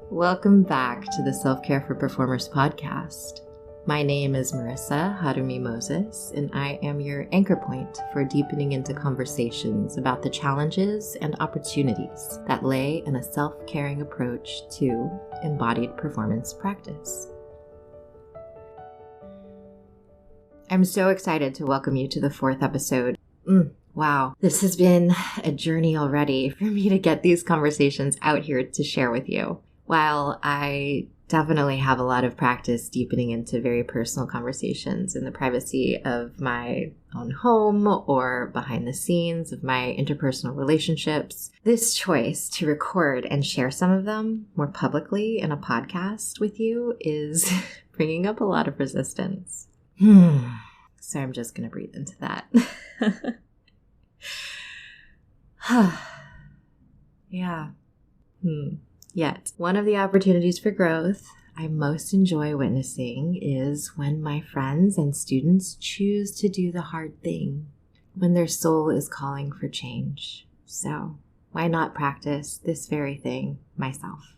Welcome back to the Self-Care for Performers podcast. My name is Marissa Harumi Moses, and I am your anchor point for deepening into conversations about the challenges and opportunities that lay in a self-caring approach to embodied performance practice. I'm so excited to welcome you to the 4th episode. Wow, this has been a journey already for me to get these conversations out here to share with you. While I definitely have a lot of practice deepening into very personal conversations in the privacy of my own home or behind the scenes of my interpersonal relationships, this choice to record and share some of them more publicly in a podcast with you is bringing up a lot of resistance. So I'm just going to breathe into that. Yeah. Yet, one of the opportunities for growth I most enjoy witnessing is when my friends and students choose to do the hard thing, when their soul is calling for change. So, why not practice this very thing myself?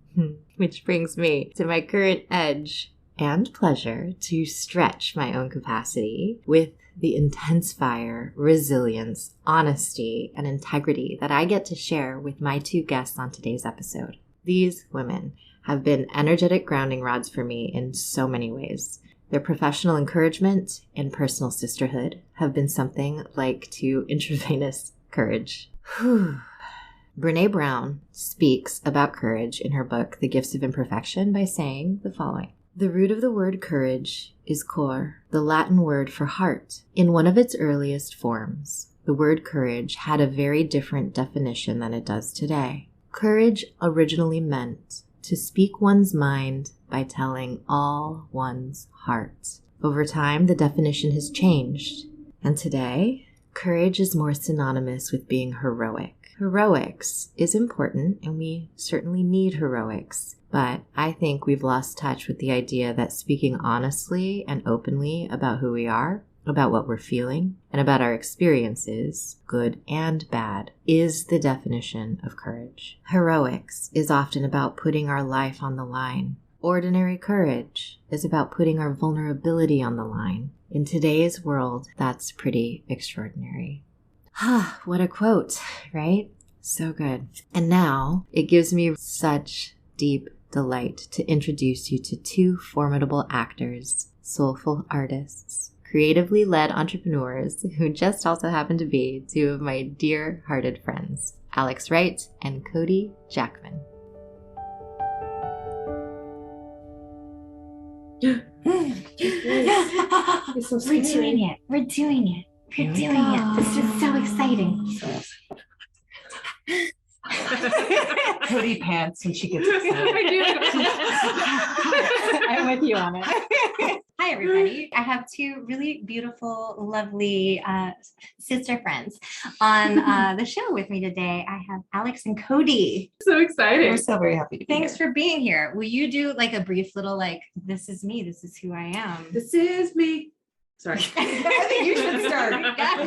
Which brings me to my current edge and pleasure to stretch my own capacity with the intense fire, resilience, honesty, and integrity that I get to share with my 2 guests on today's episode. These women have been energetic grounding rods for me in so many ways. Their professional encouragement and personal sisterhood have been something like to intravenous courage. Brené Brown speaks about courage in her book, The Gifts of Imperfection, by saying the following. The root of the word courage is cor, the Latin word for heart. In one of its earliest forms, the word courage had a very different definition than it does today. Courage originally meant to speak one's mind by telling all one's heart. Over time, the definition has changed, and today, courage is more synonymous with being heroic. Heroics is important, and we certainly need heroics, but I think we've lost touch with the idea that speaking honestly and openly about who we are, about what we're feeling, and about our experiences, good and bad, is the definition of courage. Heroics is often about putting our life on the line. Ordinary courage is about putting our vulnerability on the line. In today's world, that's pretty extraordinary. What a quote, right? So good. And now it gives me such deep delight to introduce you to 2 formidable actors, soulful artists, creatively led entrepreneurs who just also happen to be 2 of my dear-hearted friends, Alex Wright and Kodi Jackman. So We're doing it. We're doing it. This is so exciting. Kodi pants when she gets excited. I'm with you on it. Hi, everybody. I have 2 really beautiful, lovely sister friends on the show with me today. I have Alex and Kodi. So excited. We're so very happy to be Thanks here. for being here. Will you do like a brief little this is me, this is who I am? This is me. Sorry. I think you should start.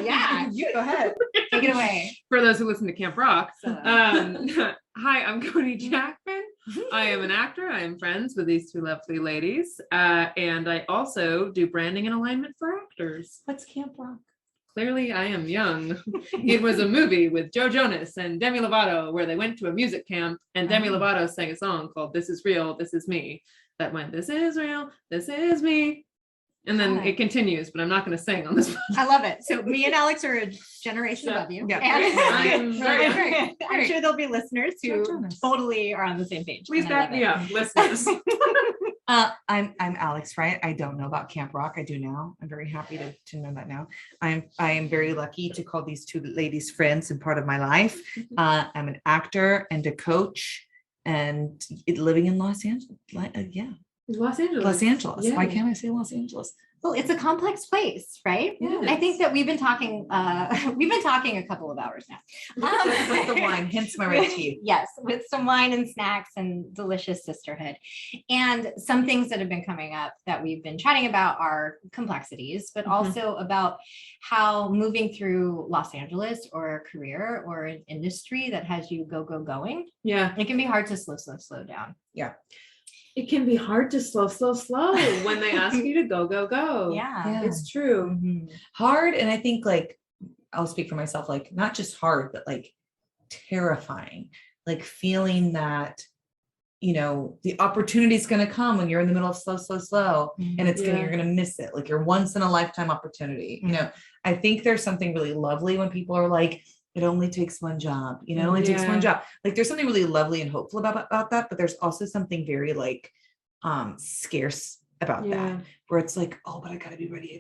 Yeah. You go ahead. Take it away. For those who listen to Camp Rock. So, Hi, I'm Kodi Jackman. I am an actor. I am friends with these 2 lovely ladies. And I also do branding and alignment for actors. What's Camp Rock? Clearly, I am young. It was a movie with Joe Jonas and Demi Lovato where they went to a music camp and Demi Lovato sang a song called This Is Real, This Is Me. That went, this is real, this is me. And then it continues, but I'm not going to sing on this. I love it. So me and Alex are a generation above you. Yeah. I'm sure there'll be listeners who totally are on the same page. Please back me up, listeners. I'm Alex Wright. I don't know about Camp Rock. I do now. I'm very happy to know that now. I am very lucky to call these 2 ladies friends and part of my life. I'm an actor and a coach and living in Los Angeles. Los Angeles. Los Angeles. Yeah. Why can't I say Los Angeles? Well, it's a complex place, right? Yes. I think that we've been talking a couple of hours now. With the wine, hence my red tea. Yes, with some wine and snacks and delicious sisterhood. And some things that have been coming up that we've been chatting about are complexities, but also about how moving through Los Angeles or a career or an industry that has you going, Yeah. it can be hard to slow down. Yeah. It can be hard to slow when they ask you to go. Yeah. It's true. Mhm. Hard. And I think like, I'll speak for myself, like not just hard, but like terrifying, like feeling that, you know, the opportunity is going to come when you're in the middle of slow. And it's you're going to miss it. Like your once in a lifetime opportunity. You know, I think there's something really lovely when people are like, it only takes one job, you know, it only takes one job. Like there's something really lovely and hopeful about that, but there's also something very like scarce about that, where it's like, oh, but I gotta be ready.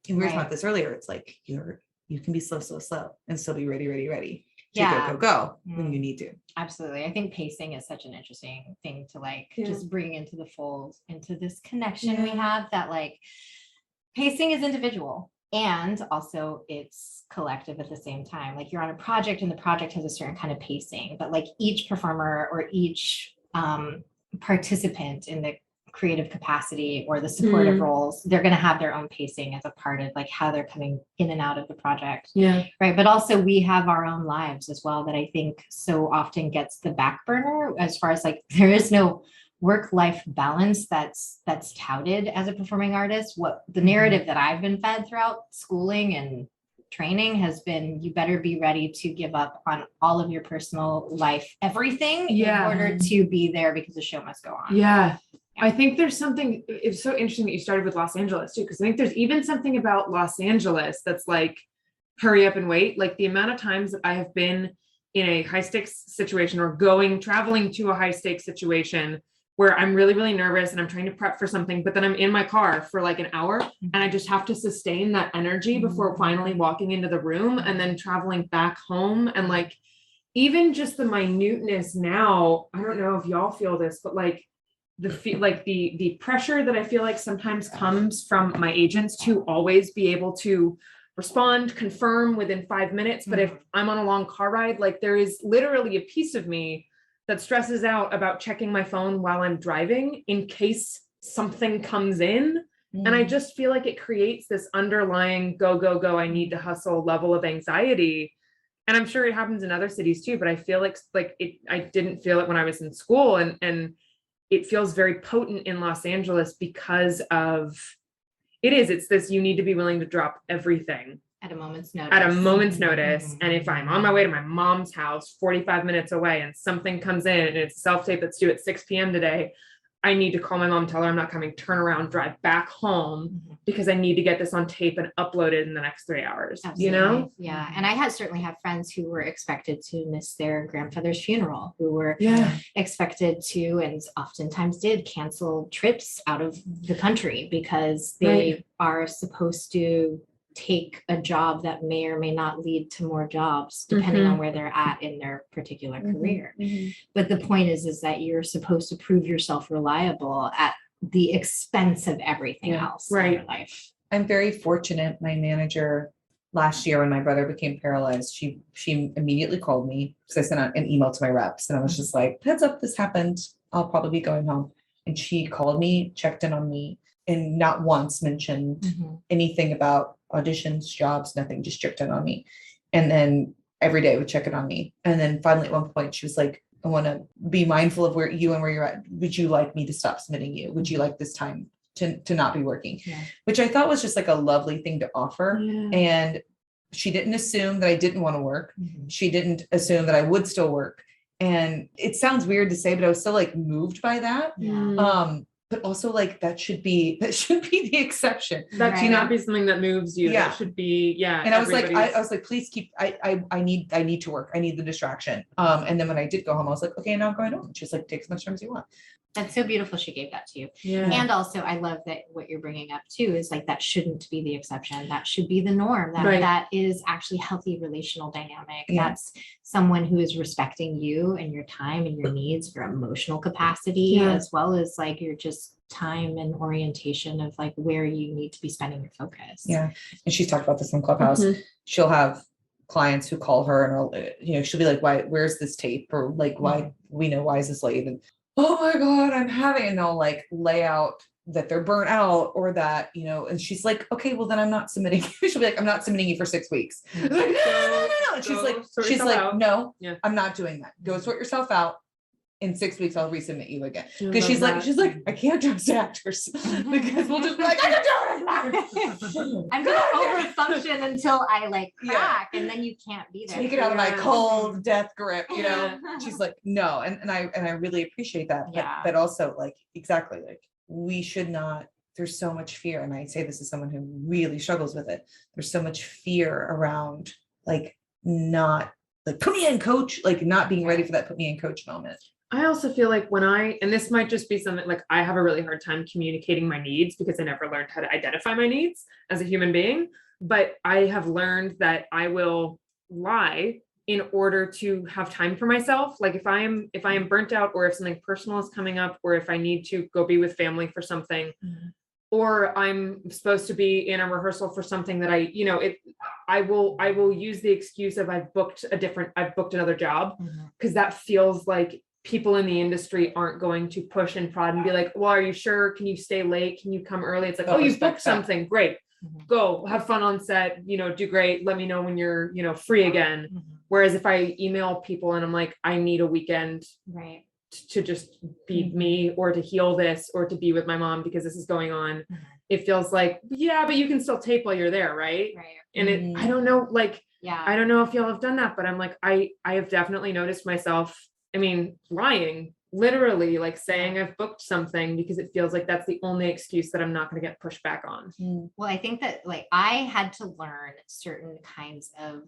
And we were talking about this earlier. It's like you can be slow and still be ready to go when you need to. Absolutely. I think pacing is such an interesting thing to like just bring into the fold, into this connection we have, that like pacing is individual. And also it's collective at the same time. Like you're on a project and the project has a certain kind of pacing, but like each performer or each participant in the creative capacity or the supportive roles, they're going to have their own pacing as a part of like how they're coming in and out of the project. Yeah. Right. But also we have our own lives as well that I think so often gets the back burner, as far as like there is no work-life balance that's touted as a performing artist. What the narrative that I've been fed throughout schooling and training has been, you better be ready to give up on all of your personal life, everything in order to be there, because the show must go on. Yeah. I think there's something, it's so interesting that you started with Los Angeles too, because I think there's even something about Los Angeles that's like, hurry up and wait. Like the amount of times that I have been in a high stakes situation or traveling to a high stakes situation where I'm really, really nervous and I'm trying to prep for something, but then I'm in my car for like an hour and I just have to sustain that energy before finally walking into the room and then traveling back home. And like, even just the minuteness now, I don't know if y'all feel this, but like the pressure that I feel like sometimes comes from my agents to always be able to respond, confirm within 5 minutes. But if I'm on a long car ride, like there is literally a piece of me that stresses out about checking my phone while I'm driving in case something comes in. And I just feel like it creates this underlying go, I need to hustle level of anxiety. And I'm sure it happens in other cities too, but I feel like I didn't feel it when I was in school, and it feels very potent in Los Angeles because of it's this, you need to be willing to drop everything at a moment's notice. And if I'm on my way to my mom's house 45 minutes away and something comes in and it's a self-tape that's due at 6 p.m. today, I need to call my mom, tell her I'm not coming, turn around, drive back home because I need to get this on tape and uploaded in the next 3 hours. Absolutely. You know? Yeah. And I certainly have friends who were expected to miss their grandfather's funeral, who were expected to, and oftentimes did, cancel trips out of the country because they are supposed to take a job that may or may not lead to more jobs, depending on where they're at in their particular career. But the point is that you're supposed to prove yourself reliable at the expense of everything else in your life. I'm very fortunate. My manager last year, when my brother became paralyzed, she immediately called me because I sent out an email to my reps and I was just like, heads up, this happened. I'll probably be going home. And she called me, checked in on me, and not once mentioned anything about auditions, jobs, nothing, just checked in on me. And then every day would check in on me. And then finally at one point she was like, I want to be mindful of where you're at. Would you like me to stop submitting you? Would you like this time to not be working? Which I thought was just like a lovely thing to offer. And she didn't assume that I didn't want to work. She didn't assume that I would still work. And it sounds weird to say, but I was so like moved by that. But also like that should be the exception. That should not be something that moves you. That should be, And I was like, please keep, I need to work. I need the distraction. And then when I did go home, I was like, okay, now I'm going home. She's like, take as much time as you want. That's so beautiful. She gave that to you. And also I love that what you're bringing up too, is like, that shouldn't be the exception. That should be the norm. That is actually healthy relational dynamic. That's someone who is respecting you and your time and your needs, your emotional capacity, as well as like, you're just time and orientation of like where you need to be spending your focus. Yeah. And she's talked about this on Clubhouse. She'll have clients who call her and she'll be like, why, where's this tape? Or like, why is this late? And oh my God, I'm having, and they'll like lay out that they're burnt out or that, and she's like, okay, well then I'm not submitting. She'll be like, I'm not submitting you for 6 weeks. Like, no. And she's like, no, I'm not doing that. Go sort yourself out. In 6 weeks, I'll resubmit you again. Because she's like, I can't trust actors because we'll just be like, I can do it. I'm gonna overfunction until I like crack, and then you can't be there. Take it out of my cold death grip, She's like, no, and I really appreciate that. But also like exactly like we should not. There's so much fear, and I say this as someone who really struggles with it. There's so much fear around like not like put me in coach, like not being ready for that put me in coach moment. I also feel like and this might just be something like I have a really hard time communicating my needs because I never learned how to identify my needs as a human being, but I have learned that I will lie in order to have time for myself. Like if I am burnt out, or if something personal is coming up, or if I need to go be with family for something, or I'm supposed to be in a rehearsal for something that I will use the excuse of I've booked another job, because that feels like people in the industry aren't going to push and prod and be like, well, are you sure? Can you stay late? Can you come early? It's like, oh, you've booked something. Great. Go have fun on set, do great. Let me know when you're, free again. Whereas if I email people and I'm like, I need a weekend to just be me, or to heal this, or to be with my mom because this is going on. It feels like, yeah, but you can still tape while you're there. Right. And I don't know, like, I don't know if y'all have done that, but I'm like, I have definitely noticed myself, lying, literally like saying I've booked something because it feels like that's the only excuse that I'm not going to get pushed back on. Well, I think that like I had to learn certain kinds of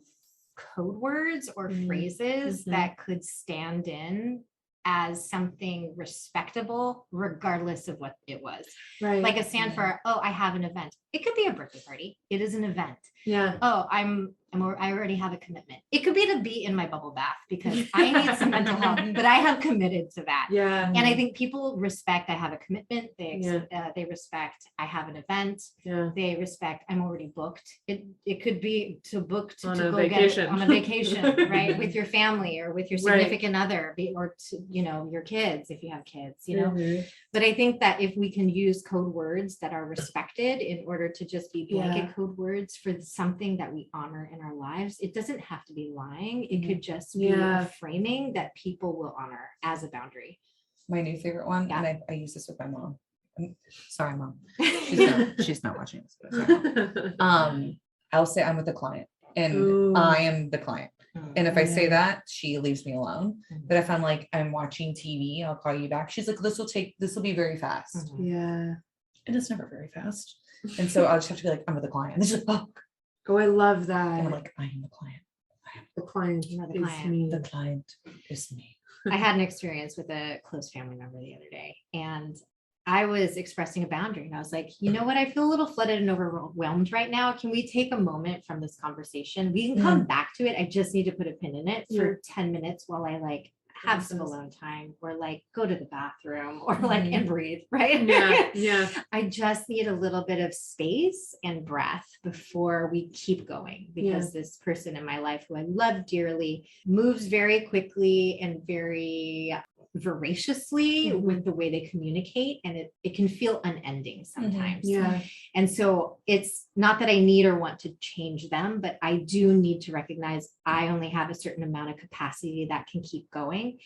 code words or phrases that could stand in as something respectable, regardless of what it was. Right. Like a stand for, oh, I have an event. It could be a birthday party. It is an event. Yeah. Oh, I already have a commitment. It could be to be in my bubble bath because I need some mental health, but I have committed to that. Yeah. And I think people respect I have a commitment. They respect I have an event. Yeah. They respect I'm already booked. It could be to book to go vacation. get on a vacation, right? With your family or with your significant other, or to, your kids, if you have kids, But I think that if we can use code words that are respected in order to just be blanket code words for something that we honor in our lives, it doesn't have to be lying. It could just be a framing that people will honor as a boundary. My new favorite one, and I use this with my mom. Sorry, Mom. She's not watching this. But sorry. I'll say I'm with the client, and I am the client. And if I say that, she leaves me alone. But if I'm like, I'm watching TV, I'll call you back. She's like, this will be very fast. Yeah. And it's never very fast. And so I'll just have to be like, I'm with the client. And she's like, oh, I love that. And I'm like, I am the client. The client is me. The client is me. I had an experience with a close family member the other day, and I was expressing a boundary, and I was like, you know what? I feel a little flooded and overwhelmed right now. Can we take a moment from this conversation? We can come back to it. I just need to put a pin in it for 10 minutes while I like have some alone time, or like go to the bathroom, or like and breathe, right? Yeah. I just need a little bit of space and breath before we keep going, because this person in my life who I love dearly moves very quickly and very voraciously with the way they communicate, and it can feel unending sometimes. And so it's not that I need or want to change them, but I do need to recognize I only have a certain amount of capacity that can keep going.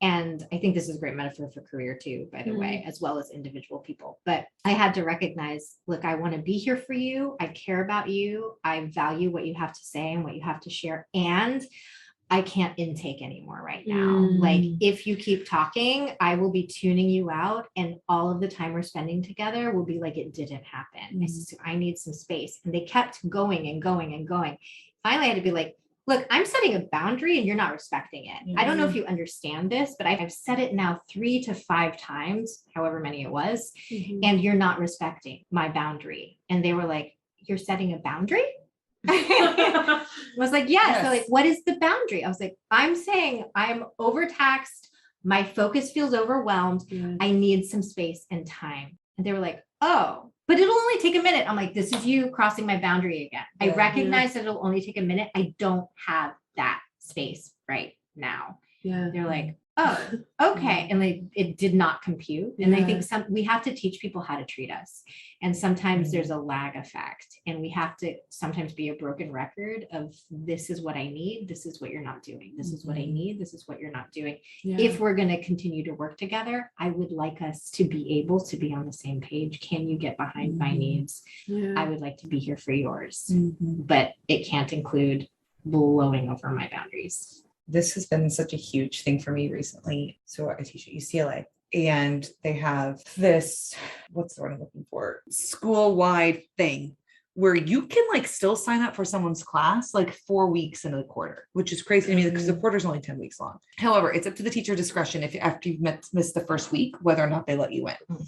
And I think this is a great metaphor for career too, by the way, as well as individual people. But I had to recognize, look, I want to be here for you. I care about you. I value what you have to say and what you have to share. And I can't intake anymore right now. Like if you keep talking, I will be tuning you out, and all of the time we're spending together will be like it didn't happen. I said, so I need some space. And they kept going and going and going. Finally, I had to be like, look, I'm setting a boundary and you're not respecting it. I don't know if you understand this, but I've said it now 3 to 5 times, however many it was, and you're not respecting my boundary. And they were like, you're setting a boundary? I was like, yes. So like, what is the boundary? I was like, I'm saying I'm overtaxed. My focus feels overwhelmed. I need some space and time. And they were like, oh, but it'll only take a minute. I'm like, this is you crossing my boundary again. I recognize that it'll only take a minute. I don't have that space right now. Yeah. They're like, oh, okay. And it did not compute. And I think we have to teach people how to treat us. And sometimes there's a lag effect, and we have to sometimes be a broken record of, this is what I need. This is what you're not doing. This is what I need. This is what you're not doing. If we're going to continue to work together, I would like us to be able to be on the same page. Can you get behind my needs? I would like to be here for yours, but it can't include blowing over my boundaries. This has been such a huge thing for me recently. So I teach at UCLA, and they have this, what's the word I'm looking for? School-wide thing where you can like still sign up for someone's class like 4 weeks into the quarter, which is crazy to me because the quarter is only 10 weeks long. However, it's up to the teacher discretion if after you've missed the first week, whether or not they let you in.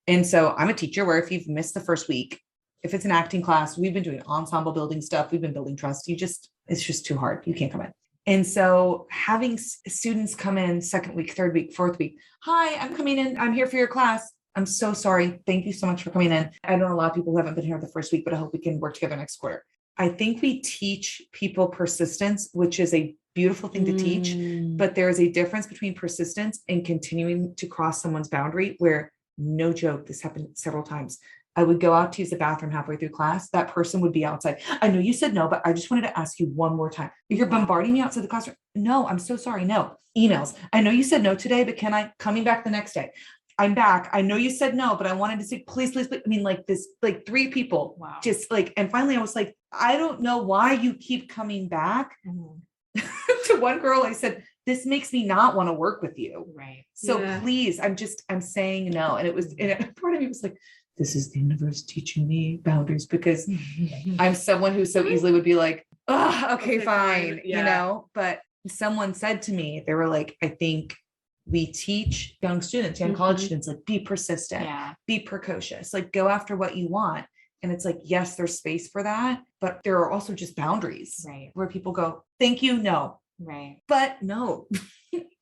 And so I'm a teacher where if you've missed the first week, if it's an acting class, we've been doing ensemble building stuff. We've been building trust. It's just too hard. You can't come in. And so having students come in second week, third week, fourth week, hi, I'm coming in. I'm here for your class. I'm so sorry. Thank you so much for coming in. I know a lot of people who haven't been here the first week, but I hope we can work together next quarter. I think we teach people persistence, which is a beautiful thing to teach, but there is a difference between persistence and continuing to cross someone's boundary where, no joke, this happened several times. I would go out to use the bathroom halfway through class. That person would be outside. I know you said no, but I just wanted to ask you one more time. You're bombarding me outside the classroom. No, I'm so sorry. No. Emails. I know you said no today, but coming back the next day? I'm back. I know you said no, but I wanted to say, please, please, please. I mean, like this, like 3 people just like, and finally I was like, I don't know why you keep coming back. To one girl, I said, this makes me not want to work with you. Right. So please, I'm saying no. And part of me was like, this is the universe teaching me boundaries, because I'm someone who so easily would be like, oh, okay, fine. You know, but someone said to me, they were like, I think we teach young students, young college students, like, be persistent, be precocious, like go after what you want. And it's like, yes, there's space for that, but there are also just boundaries where people go, thank you. No. Right. But no.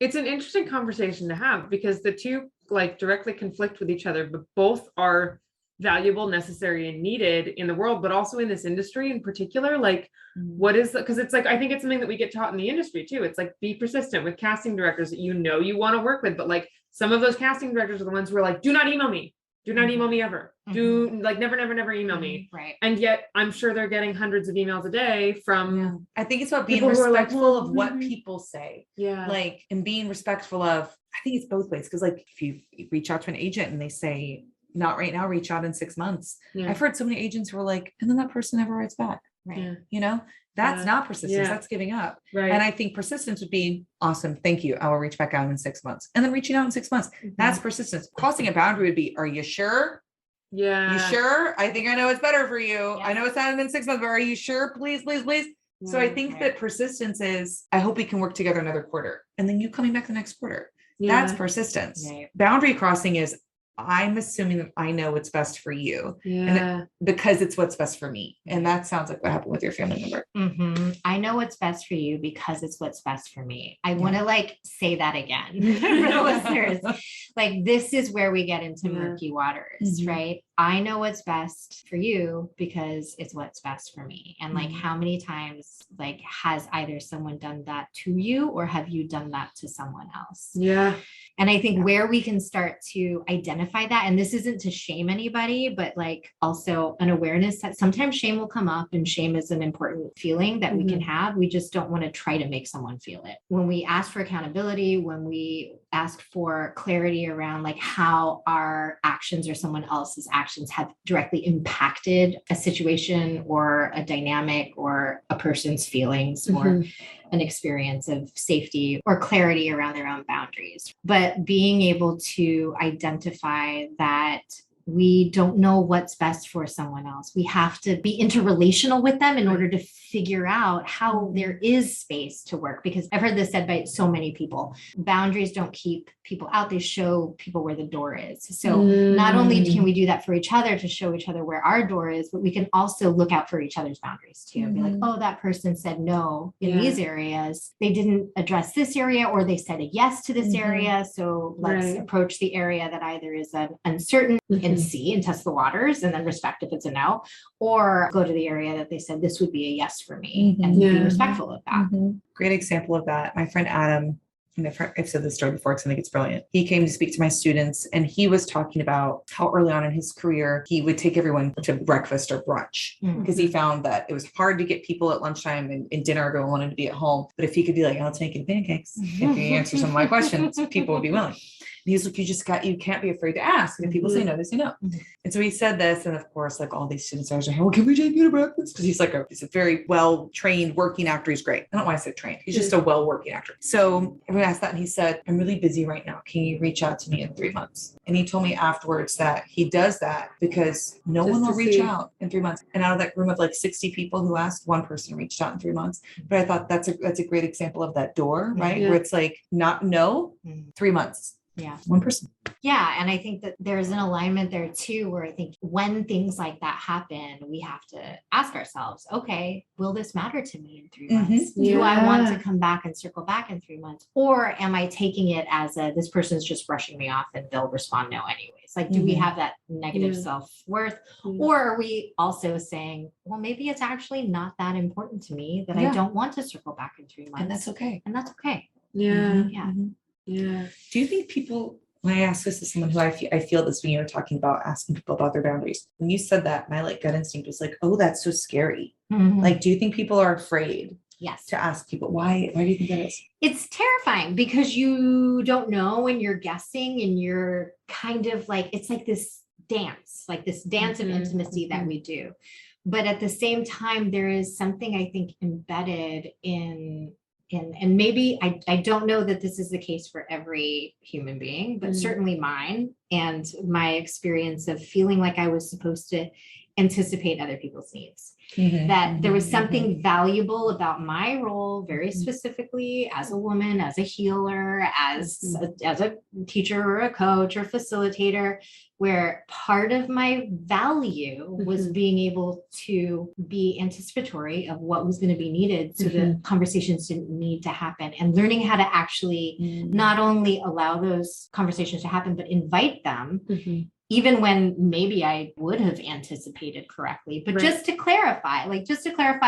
It's an interesting conversation to have, because the two like directly conflict with each other, but both are valuable, necessary, and needed in the world, but also in this industry in particular. Like, what is because it's like, I think it's something that we get taught in the industry too. It's like, be persistent with casting directors that you want to work with, but like some of those casting directors are the ones who are like, do not email me. Do not email me ever. Do like never email me. Right. And yet I'm sure they're getting hundreds of emails a day from. I think it's about being respectful of what people say. Yeah. Like, and being respectful of, I think it's both ways. Cause like if you reach out to an agent and they say, not right now, reach out in 6 months. I've heard so many agents who are like, and then that person never writes back. Right. You know, that's not persistence. That's giving up. Right. And I think persistence would be awesome. Thank you. I will reach back out in 6 months. And then reaching out in 6 months. That's persistence. Crossing a boundary would be, are you sure? Yeah. You sure? I think I know it's better for you. I know it's not in 6 months, but are you sure? Please, please, please. So I think that persistence is, I hope we can work together another quarter. And then you coming back the next quarter. That's persistence. Right. Boundary crossing is, I'm assuming that I know what's best for you, and because it's what's best for me. And that sounds like what happened with your family member. I know what's best for you because it's what's best for me. I want to like say that again for the listeners. Like, this is where we get into murky waters, right? I know what's best for you because it's what's best for me. And like, how many times like has either someone done that to you, or have you done that to someone else? Yeah. And I think where we can start to identify that, and this isn't to shame anybody, but like also an awareness that sometimes shame will come up, and shame is an important feeling that we can have. We just don't want to try to make someone feel it. When we ask for accountability, when we ask for clarity around like how our actions or someone else's actions have directly impacted a situation or a dynamic or a person's feelings or an experience of safety or clarity around their own boundaries. But being able to identify that we don't know what's best for someone else. We have to be interrelational with them in order to figure out how there is space to work. Because I've heard this said by so many people, boundaries don't keep people out, they show people where the door is. So not only can we do that for each other to show each other where our door is, but we can also look out for each other's boundaries too. Be like, oh, that person said no in these areas. They didn't address this area, or they said a yes to this area. So let's approach the area that either is uncertain in see and test the waters and then respect if it's a no, or go to the area that they said this would be a yes for me and be respectful of that. Great example of that. My friend Adam, I've said this story before because I think it's brilliant. He came to speak to my students and he was talking about how early on in his career, he would take everyone to breakfast or brunch because he found that it was hard to get people at lunchtime and dinner. Everyone wanted to be at home. But if he could be like, I'll take you to pancakes. If you answer some of my questions, people would be willing. And he's like, you can't be afraid to ask. And if people say no, they say no. And so he said this. And of course, like all these students are like, well, can we take you to breakfast? Because he's a very well-trained working actor. He's great. I don't know why I said trained. He's just a well-working actor. So everyone asked that and he said, I'm really busy right now. Can you reach out to me in 3 months? And he told me afterwards that he does that because no one will reach out in 3 months. And out of that room of like 60 people who asked, one person reached out in 3 months. But I thought that's a great example of that door, right? Where it's like not no, 3 months. Yeah. One person. Yeah. And I think that there's an alignment there too, where I think when things like that happen, we have to ask ourselves, okay, will this matter to me in 3 months? Do I want to come back and circle back in 3 months? Or am I taking it as this person's just brushing me off and they'll respond no anyways? Like, do we have that negative self-worth? Or are we also saying, well, maybe it's actually not that important to me that I don't want to circle back in 3 months. And that's okay. And that's okay. Yeah. Yeah. Do you think people, when I asked this to someone who I feel this when you were talking about asking people about their boundaries, when you said that, my like gut instinct was like, oh, that's so scary. Like, do you think people are afraid to ask people? Why do you think that is? It's terrifying because you don't know and you're guessing and you're kind of like, it's like this dance of intimacy that we do. But at the same time, there is something I think embedded in and maybe I don't know that this is the case for every human being, but certainly mine and my experience of feeling like I was supposed to anticipate other people's needs. That there was something valuable about my role, very specifically as a woman, as a healer, as a teacher or a coach or facilitator, where part of my value was being able to be anticipatory of what was going to be needed so the conversations didn't need to happen, and learning how to actually not only allow those conversations to happen, but invite them. Even when maybe I would have anticipated correctly, but just to clarify,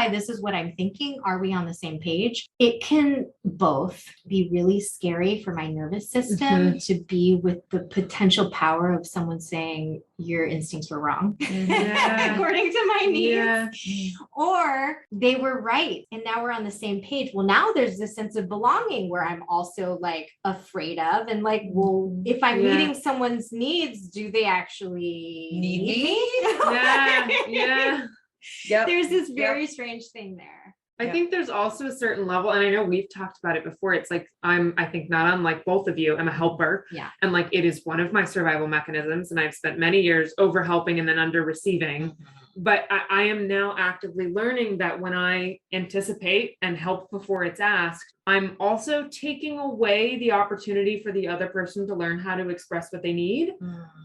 this is what I'm thinking. Are we on the same page? It can both be really scary for my nervous system to be with the potential power of someone saying your instincts were wrong according to my needs, or they were right. And now we're on the same page. Well, now there's this sense of belonging where I'm also like afraid of, and like, well, if I'm meeting someone's needs, do they actually need me? There's this very strange thing there. I think there's also a certain level, and I know we've talked about it before. It's like, I think not unlike both of you, I'm a helper. And like, it is one of my survival mechanisms. And I've spent many years over helping and then under receiving. But I am now actively learning that when I anticipate and help before it's asked, I'm also taking away the opportunity for the other person to learn how to express what they need.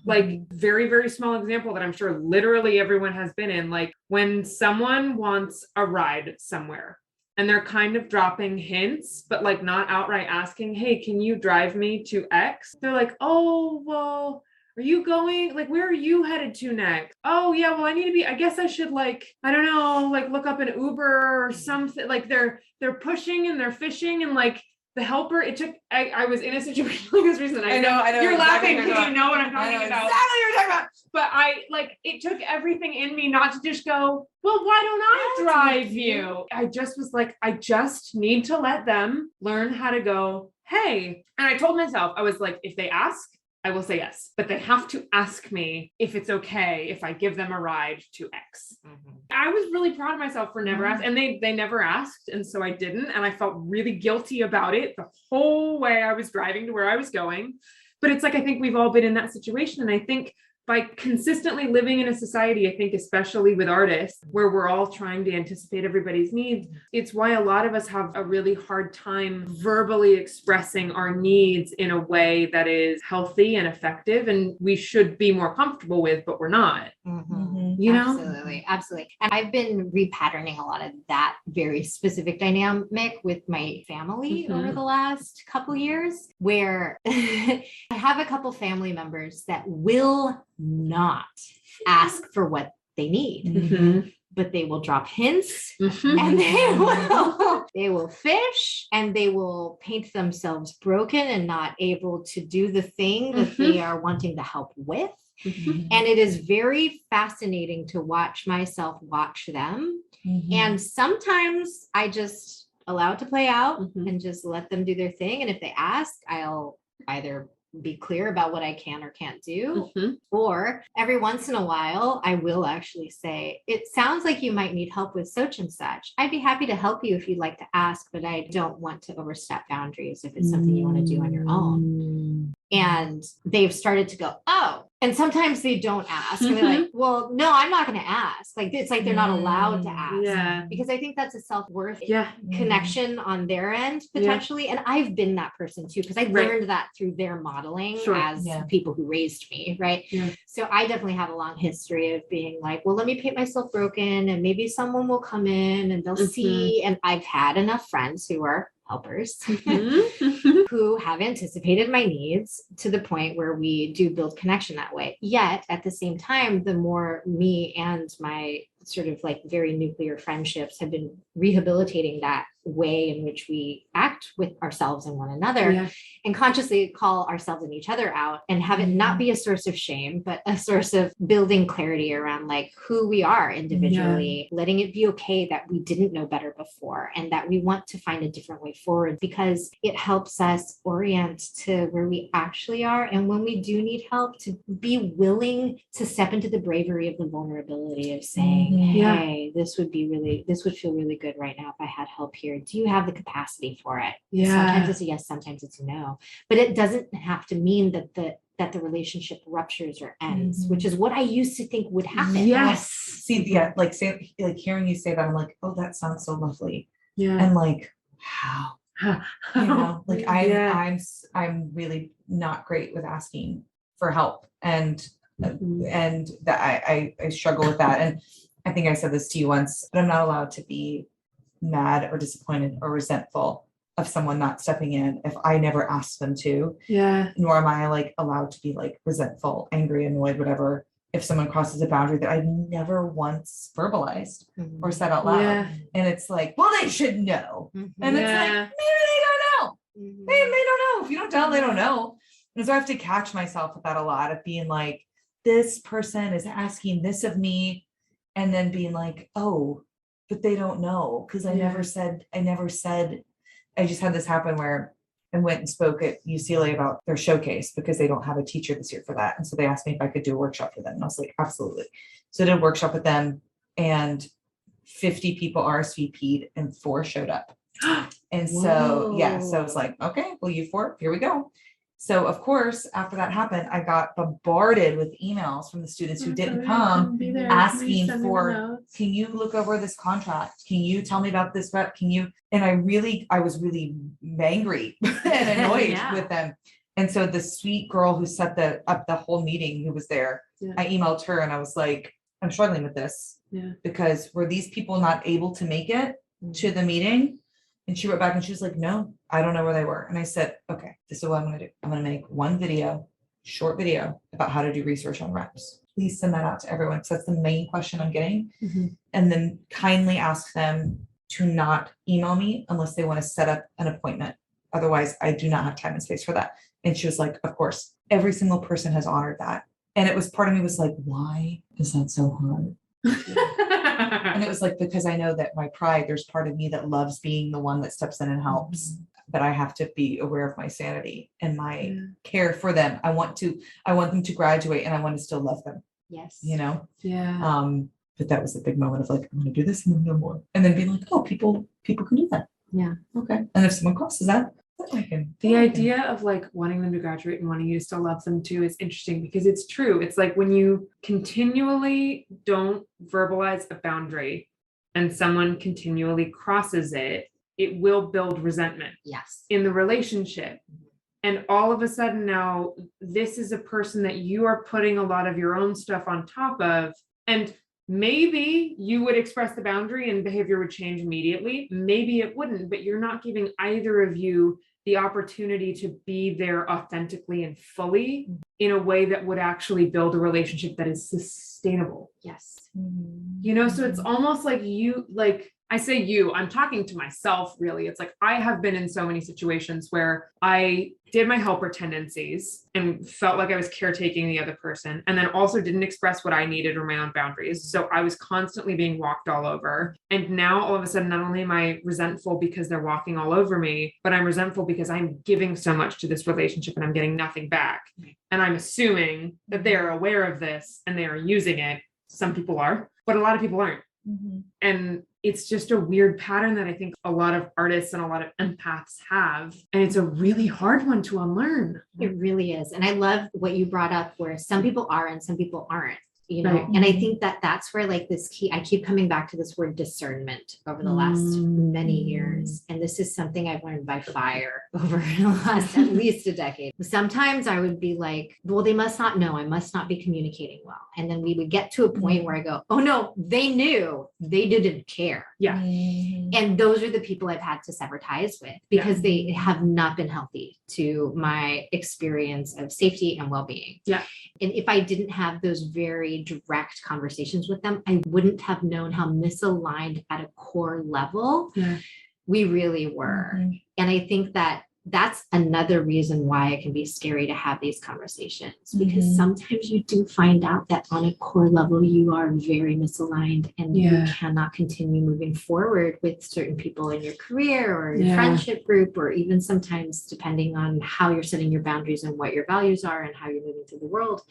Like, very, very small example that I'm sure literally everyone has been in, like when someone wants a ride somewhere and they're kind of dropping hints, but like not outright asking, hey, can you drive me to X? They're like, oh, well, are you going, like, where are you headed to next? Oh yeah, well, I guess I should, like, I don't know, like look up an Uber or something. Like they're pushing and they're fishing, and like the helper, I was in a situation like this recently. I know. You're exactly laughing because you know what I'm talking about. Exactly what you're talking about. But it took everything in me not to just go, well, why don't I drive you? I just was like, I just need to let them learn how to go, hey. And I told myself, I was like, if they ask, I will say yes, but they have to ask me if it's okay if I give them a ride to X. I was really proud of myself for never asking, and they never asked. And so I didn't. And I felt really guilty about it the whole way I was driving to where I was going. But it's like, I think we've all been in that situation. And I think by consistently living in a society, I think, especially with artists, where we're all trying to anticipate everybody's needs, it's why a lot of us have a really hard time verbally expressing our needs in a way that is healthy and effective, and we should be more comfortable with, but we're not. you know? Absolutely. And I've been repatterning a lot of that very specific dynamic with my family over the last couple years, where I have a couple family members that will not ask for what they need. But they will drop hints and they will fish and they will paint themselves broken and not able to do the thing that they are wanting to help with. And it is very fascinating to watch myself watch them. And sometimes I just allow it to play out and just let them do their thing. And if they ask, I'll either be clear about what I can or can't do. Or every once in a while, I will actually say, it sounds like you might need help with such and such. I'd be happy to help you if you'd like to ask, but I don't want to overstep boundaries if it's something you want to do on your own. And they've started to go, oh, and sometimes they don't ask. And they're like, well, no, I'm not going to ask. Like, it's like they're not allowed to ask. Because I think that's a self-worth connection on their end, potentially. And I've been that person too, because I learned that through their modeling as people who raised me, right? So I definitely have a long history of being like, well, let me paint myself broken and maybe someone will come in and they'll see. And I've had enough friends who are helpers who have anticipated my needs to the point where we do build connection that way. Yet at the same time, the more me and my sort of like very nuclear friendships have been rehabilitating that way in which we act with ourselves and one another and consciously call ourselves and each other out and have it not be a source of shame, but a source of building clarity around like who we are individually, letting it be okay that we didn't know better before and that we want to find a different way forward because it helps us orient to where we actually are. And when we do need help, to be willing to step into the bravery of the vulnerability of saying, hey, this would feel really good right now if I had help here. Do you have the capacity for it? Sometimes it's a yes, sometimes it's a no. But it doesn't have to mean that the relationship ruptures or ends, which is what I used to think would happen. See, like hearing you say that, I'm like, oh, that sounds so lovely. And like, how? You know, like I'm really not great with asking for help. And that I struggle with that. And I think I said this to you once, but I'm not allowed to be mad or disappointed or resentful of someone not stepping in if I never asked them to. Nor am I like allowed to be like resentful, angry, annoyed, whatever, if someone crosses a boundary that I've never once verbalized or said out loud. And it's like, well, they should know. And it's like, maybe they don't know. Maybe they don't know. If you don't tell them, they don't know. And so I have to catch myself with that a lot of being like, this person is asking this of me. And then being like, oh, but they don't know. Cause I never said, I just had this happen where I went and spoke at UCLA about their showcase because they don't have a teacher this year for that. And so they asked me if I could do a workshop for them. And I was like, absolutely. So I did a workshop with them and 50 people RSVP'd and 4 showed up. And so, so I was like, okay, well, you 4, here we go. So of course, after that happened, I got bombarded with emails from the students who didn't come asking for, can you look over this contract? Can you tell me about this rep? Can you? And I was really angry and annoyed with them. And so the sweet girl who set up the whole meeting who was there, I emailed her and I was like, I'm struggling with this because were these people not able to make it to the meeting? And she wrote back and she was like, no, I don't know where they were. And I said, okay, this is what I'm going to do. I'm going to make one short video about how to do research on reps. Please send that out to everyone. So that's the main question I'm getting. And then kindly ask them to not email me unless they want to set up an appointment. Otherwise, I do not have time and space for that. And she was like, of course, every single person has honored that. And it was part of me was like, why is that so hard? And it was like, because I know that my pride, there's part of me that loves being the one that steps in and helps, but I have to be aware of my sanity and my care for them. I want them to graduate and I want to still love them. Yes. You know? But that was a big moment of like, I'm going to do this and then no more. And then being like, oh, people can do that. Yeah. Okay. And if someone crosses that, the idea of like wanting them to graduate and wanting you to still love them too is interesting because it's true. It's like when you continually don't verbalize a boundary and someone continually crosses it, it will build resentment in the relationship. And all of a sudden now, this is a person that you are putting a lot of your own stuff on top of. And maybe you would express the boundary and behavior would change immediately. Maybe it wouldn't, but you're not giving either of you the opportunity to be there authentically and fully in a way that would actually build a relationship that is sustainable. Yes. You know, so it's almost like I say I'm talking to myself, really. It's like I have been in so many situations where I did my helper tendencies and felt like I was caretaking the other person, and then also didn't express what I needed or my own boundaries. So I was constantly being walked all over. And now all of a sudden, not only am I resentful because they're walking all over me, but I'm resentful because I'm giving so much to this relationship and I'm getting nothing back. And I'm assuming that they are aware of this and they are using it. Some people are, but a lot of people aren't. And it's just a weird pattern that I think a lot of artists and a lot of empaths have. And it's a really hard one to unlearn. It really is. And I love what you brought up where some people are and some people aren't, you know, Right. and I think that that's where like this key, I keep coming back to this word discernment over the last many years. And this is something I've learned by fire over the last at least a decade. Sometimes I would be like, well, they must not know. I must not be communicating well. And then we would get to a point where I go, oh no, they knew, they didn't care. Yeah. And those are the people I've had to sever ties with because they have not been healthy to my experience of safety and well-being. Yeah. And if I didn't have those very direct conversations with them, I wouldn't have known how misaligned at a core level we really were. And I think that that's another reason why it can be scary to have these conversations, because sometimes you do find out that on a core level, you are very misaligned and you cannot continue moving forward with certain people in your career or your friendship group, or even sometimes depending on how you're setting your boundaries and what your values are and how you're moving through the world.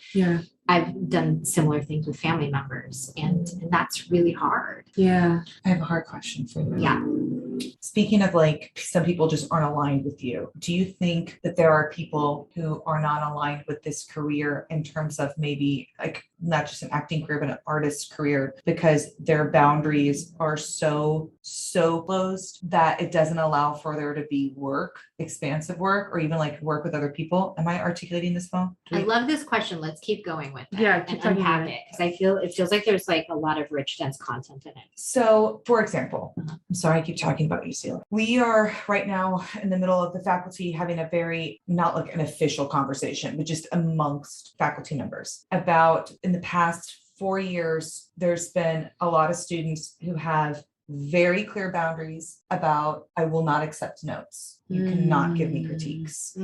I've done similar things with family members, and that's really hard. I have a hard question for you. Speaking of like, some people just aren't aligned with you. Do you think that there are people who are not aligned with this career in terms of maybe like not just an acting career, but an artist's career, because their boundaries are so closed that it doesn't allow for there to be work, expansive work, or even like work with other people? Am I articulating this well? I love this question. Let's keep going with it Yeah, and keep talking about unpack it, because it feels like there's like a lot of rich, dense content in it. So, for example, I'm sorry I keep talking about UCLA. We are right now in the middle of the faculty having a very, not like an official conversation, but just amongst faculty members about, in the past 4 years, there's been a lot of students who have very clear boundaries about, I will not accept notes. You cannot give me critiques.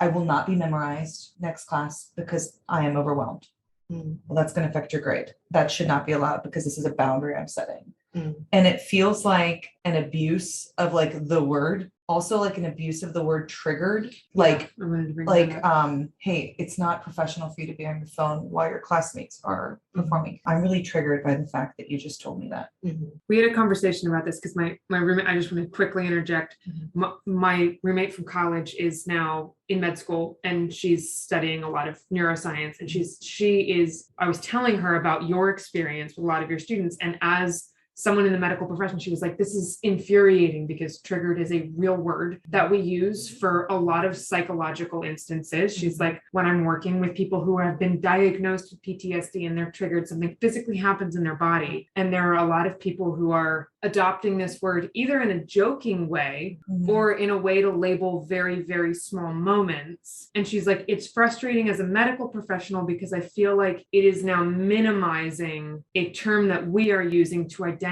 I will not be memorized next class because I am overwhelmed. Well, that's going to affect your grade. That should not be allowed because this is a boundary I'm setting. And it feels like an abuse of like the word, also like an abuse of the word triggered. Like, hey, it's not professional for you to be on your phone while your classmates are performing. I'm really triggered by the fact that you just told me that. We had a conversation about this because my roommate, I just want to quickly interject. My roommate from college is now in med school and she's studying a lot of neuroscience, and I was telling her about your experience with a lot of your students, and as someone in the medical profession, she was like, this is infuriating because triggered is a real word that we use for a lot of psychological instances. She's like, when I'm working with people who have been diagnosed with PTSD and they're triggered, something physically happens in their body. And there are a lot of people who are adopting this word either in a joking way or in a way to label very, very small moments. And she's like, it's frustrating as a medical professional because I feel like it is now minimizing a term that we are using to identify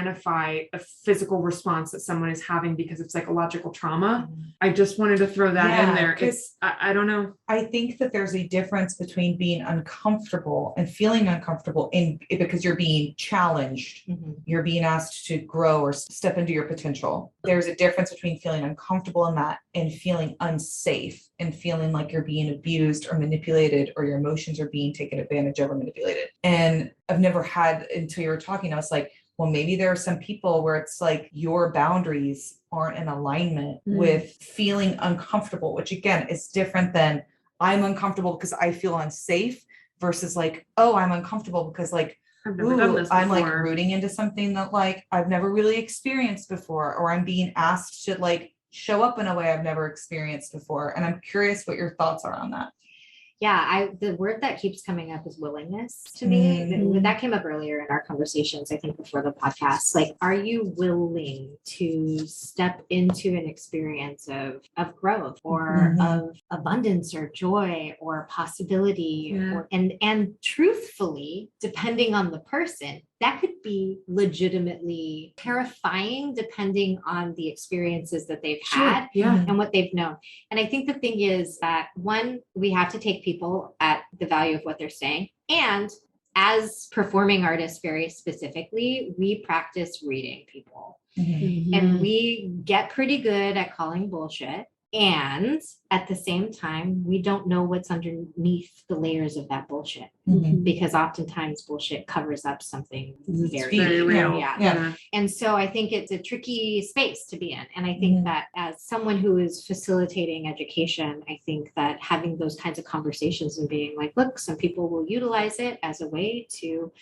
a physical response that someone is having because of psychological trauma. I just wanted to throw that in there. I don't know. I think that there's a difference between being uncomfortable and feeling uncomfortable because you're being challenged. You're being asked to grow or step into your potential. There's a difference between feeling uncomfortable in that and feeling unsafe and feeling like you're being abused or manipulated, or your emotions are being taken advantage of or manipulated. And I've never had, until you were talking, I was like, well, maybe there are some people where it's like your boundaries aren't in alignment with feeling uncomfortable, which again is different than I'm uncomfortable because I feel unsafe versus like, oh, I'm uncomfortable because like, I'm like rooting into something that like I've never really experienced before, or I'm being asked to like show up in a way I've never experienced before. And I'm curious what your thoughts are on that. Yeah, the word that keeps coming up is willingness to me. That came up earlier in our conversations, I think before the podcast. Like, are you willing to step into an experience of growth or of abundance or joy or possibility and truthfully, depending on the person, that could be legitimately terrifying depending on the experiences that they've had and what they've known. And I think the thing is that, one, we have to take people at the value of what they're saying. And as performing artists, very specifically, we practice reading people. And we get pretty good at calling bullshit. And at the same time, we don't know what's underneath the layers of that bullshit, because oftentimes bullshit covers up something very real. Yeah. And so I think it's a tricky space to be in. And I think that as someone who is facilitating education, I think that having those kinds of conversations and being like, look, some people will utilize it as a way to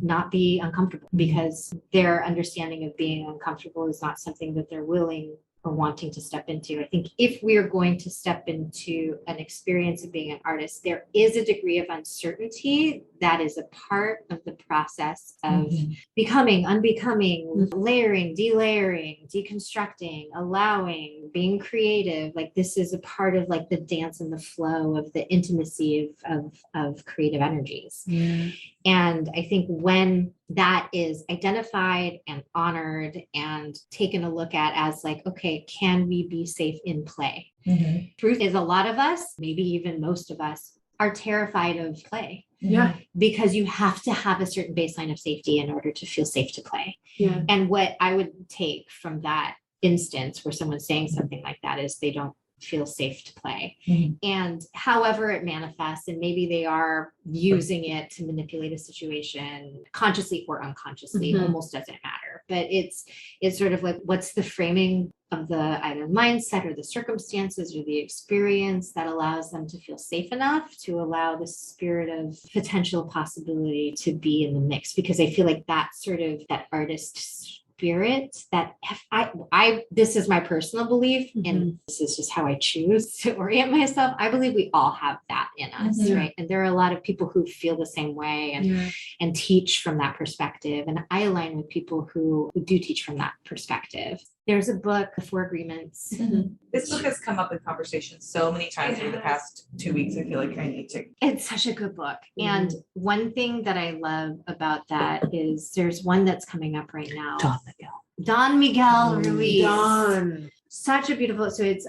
not be uncomfortable, because their understanding of being uncomfortable is not something that they're willing or wanting to step into. I think if we are going to step into an experience of being an artist, there is a degree of uncertainty that is a part of the process of becoming, unbecoming, layering, delayering, deconstructing, allowing, being creative. Like, this is a part of like the dance and the flow of the intimacy of creative energies. And I think when that is identified and honored and taken a look at as like, okay, can we be safe in play? Truth is, a lot of us, maybe even most of us, are terrified of play. Because you have to have a certain baseline of safety in order to feel safe to play. And what I would take from that instance where someone's saying something like that is they don't feel safe to play. And however it manifests, and maybe they are using it to manipulate a situation consciously or unconsciously, almost doesn't matter. But it's sort of like, what's the framing of the either mindset or the circumstances or the experience that allows them to feel safe enough to allow the spirit of potential possibility to be in the mix? Because I feel like that sort of, that artist spirit, that I this is my personal belief, and this is just how I choose to orient myself. I believe we all have that in us, right? And there are a lot of people who feel the same way and teach from that perspective. And I align with people who do teach from that perspective. There's a book, The Four Agreements. This book has come up in conversation so many times over the past 2 weeks. I feel like I need to. It's such a good book. And one thing that I love about that is there's one that's coming up right now. Don Miguel Ruiz. Such a beautiful, so it's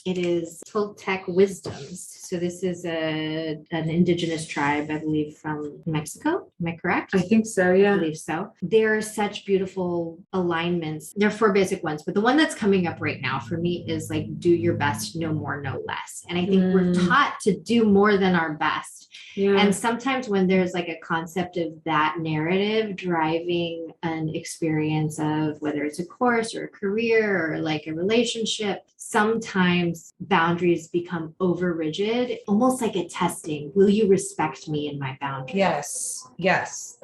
it is Toltec wisdoms. So this is an indigenous tribe, I believe, from Mexico. Am I correct? I think so, yeah. I believe so. There are such beautiful alignments. There are four basic ones, but the one that's coming up right now for me is like, do your best, no more, no less. And I think we're taught to do more than our best. And sometimes when there's like a concept of that narrative driving an experience of whether it's a course or a career or like a relationship, sometimes boundaries become over rigid, almost like a testing. Will you respect me in my boundaries? Yes.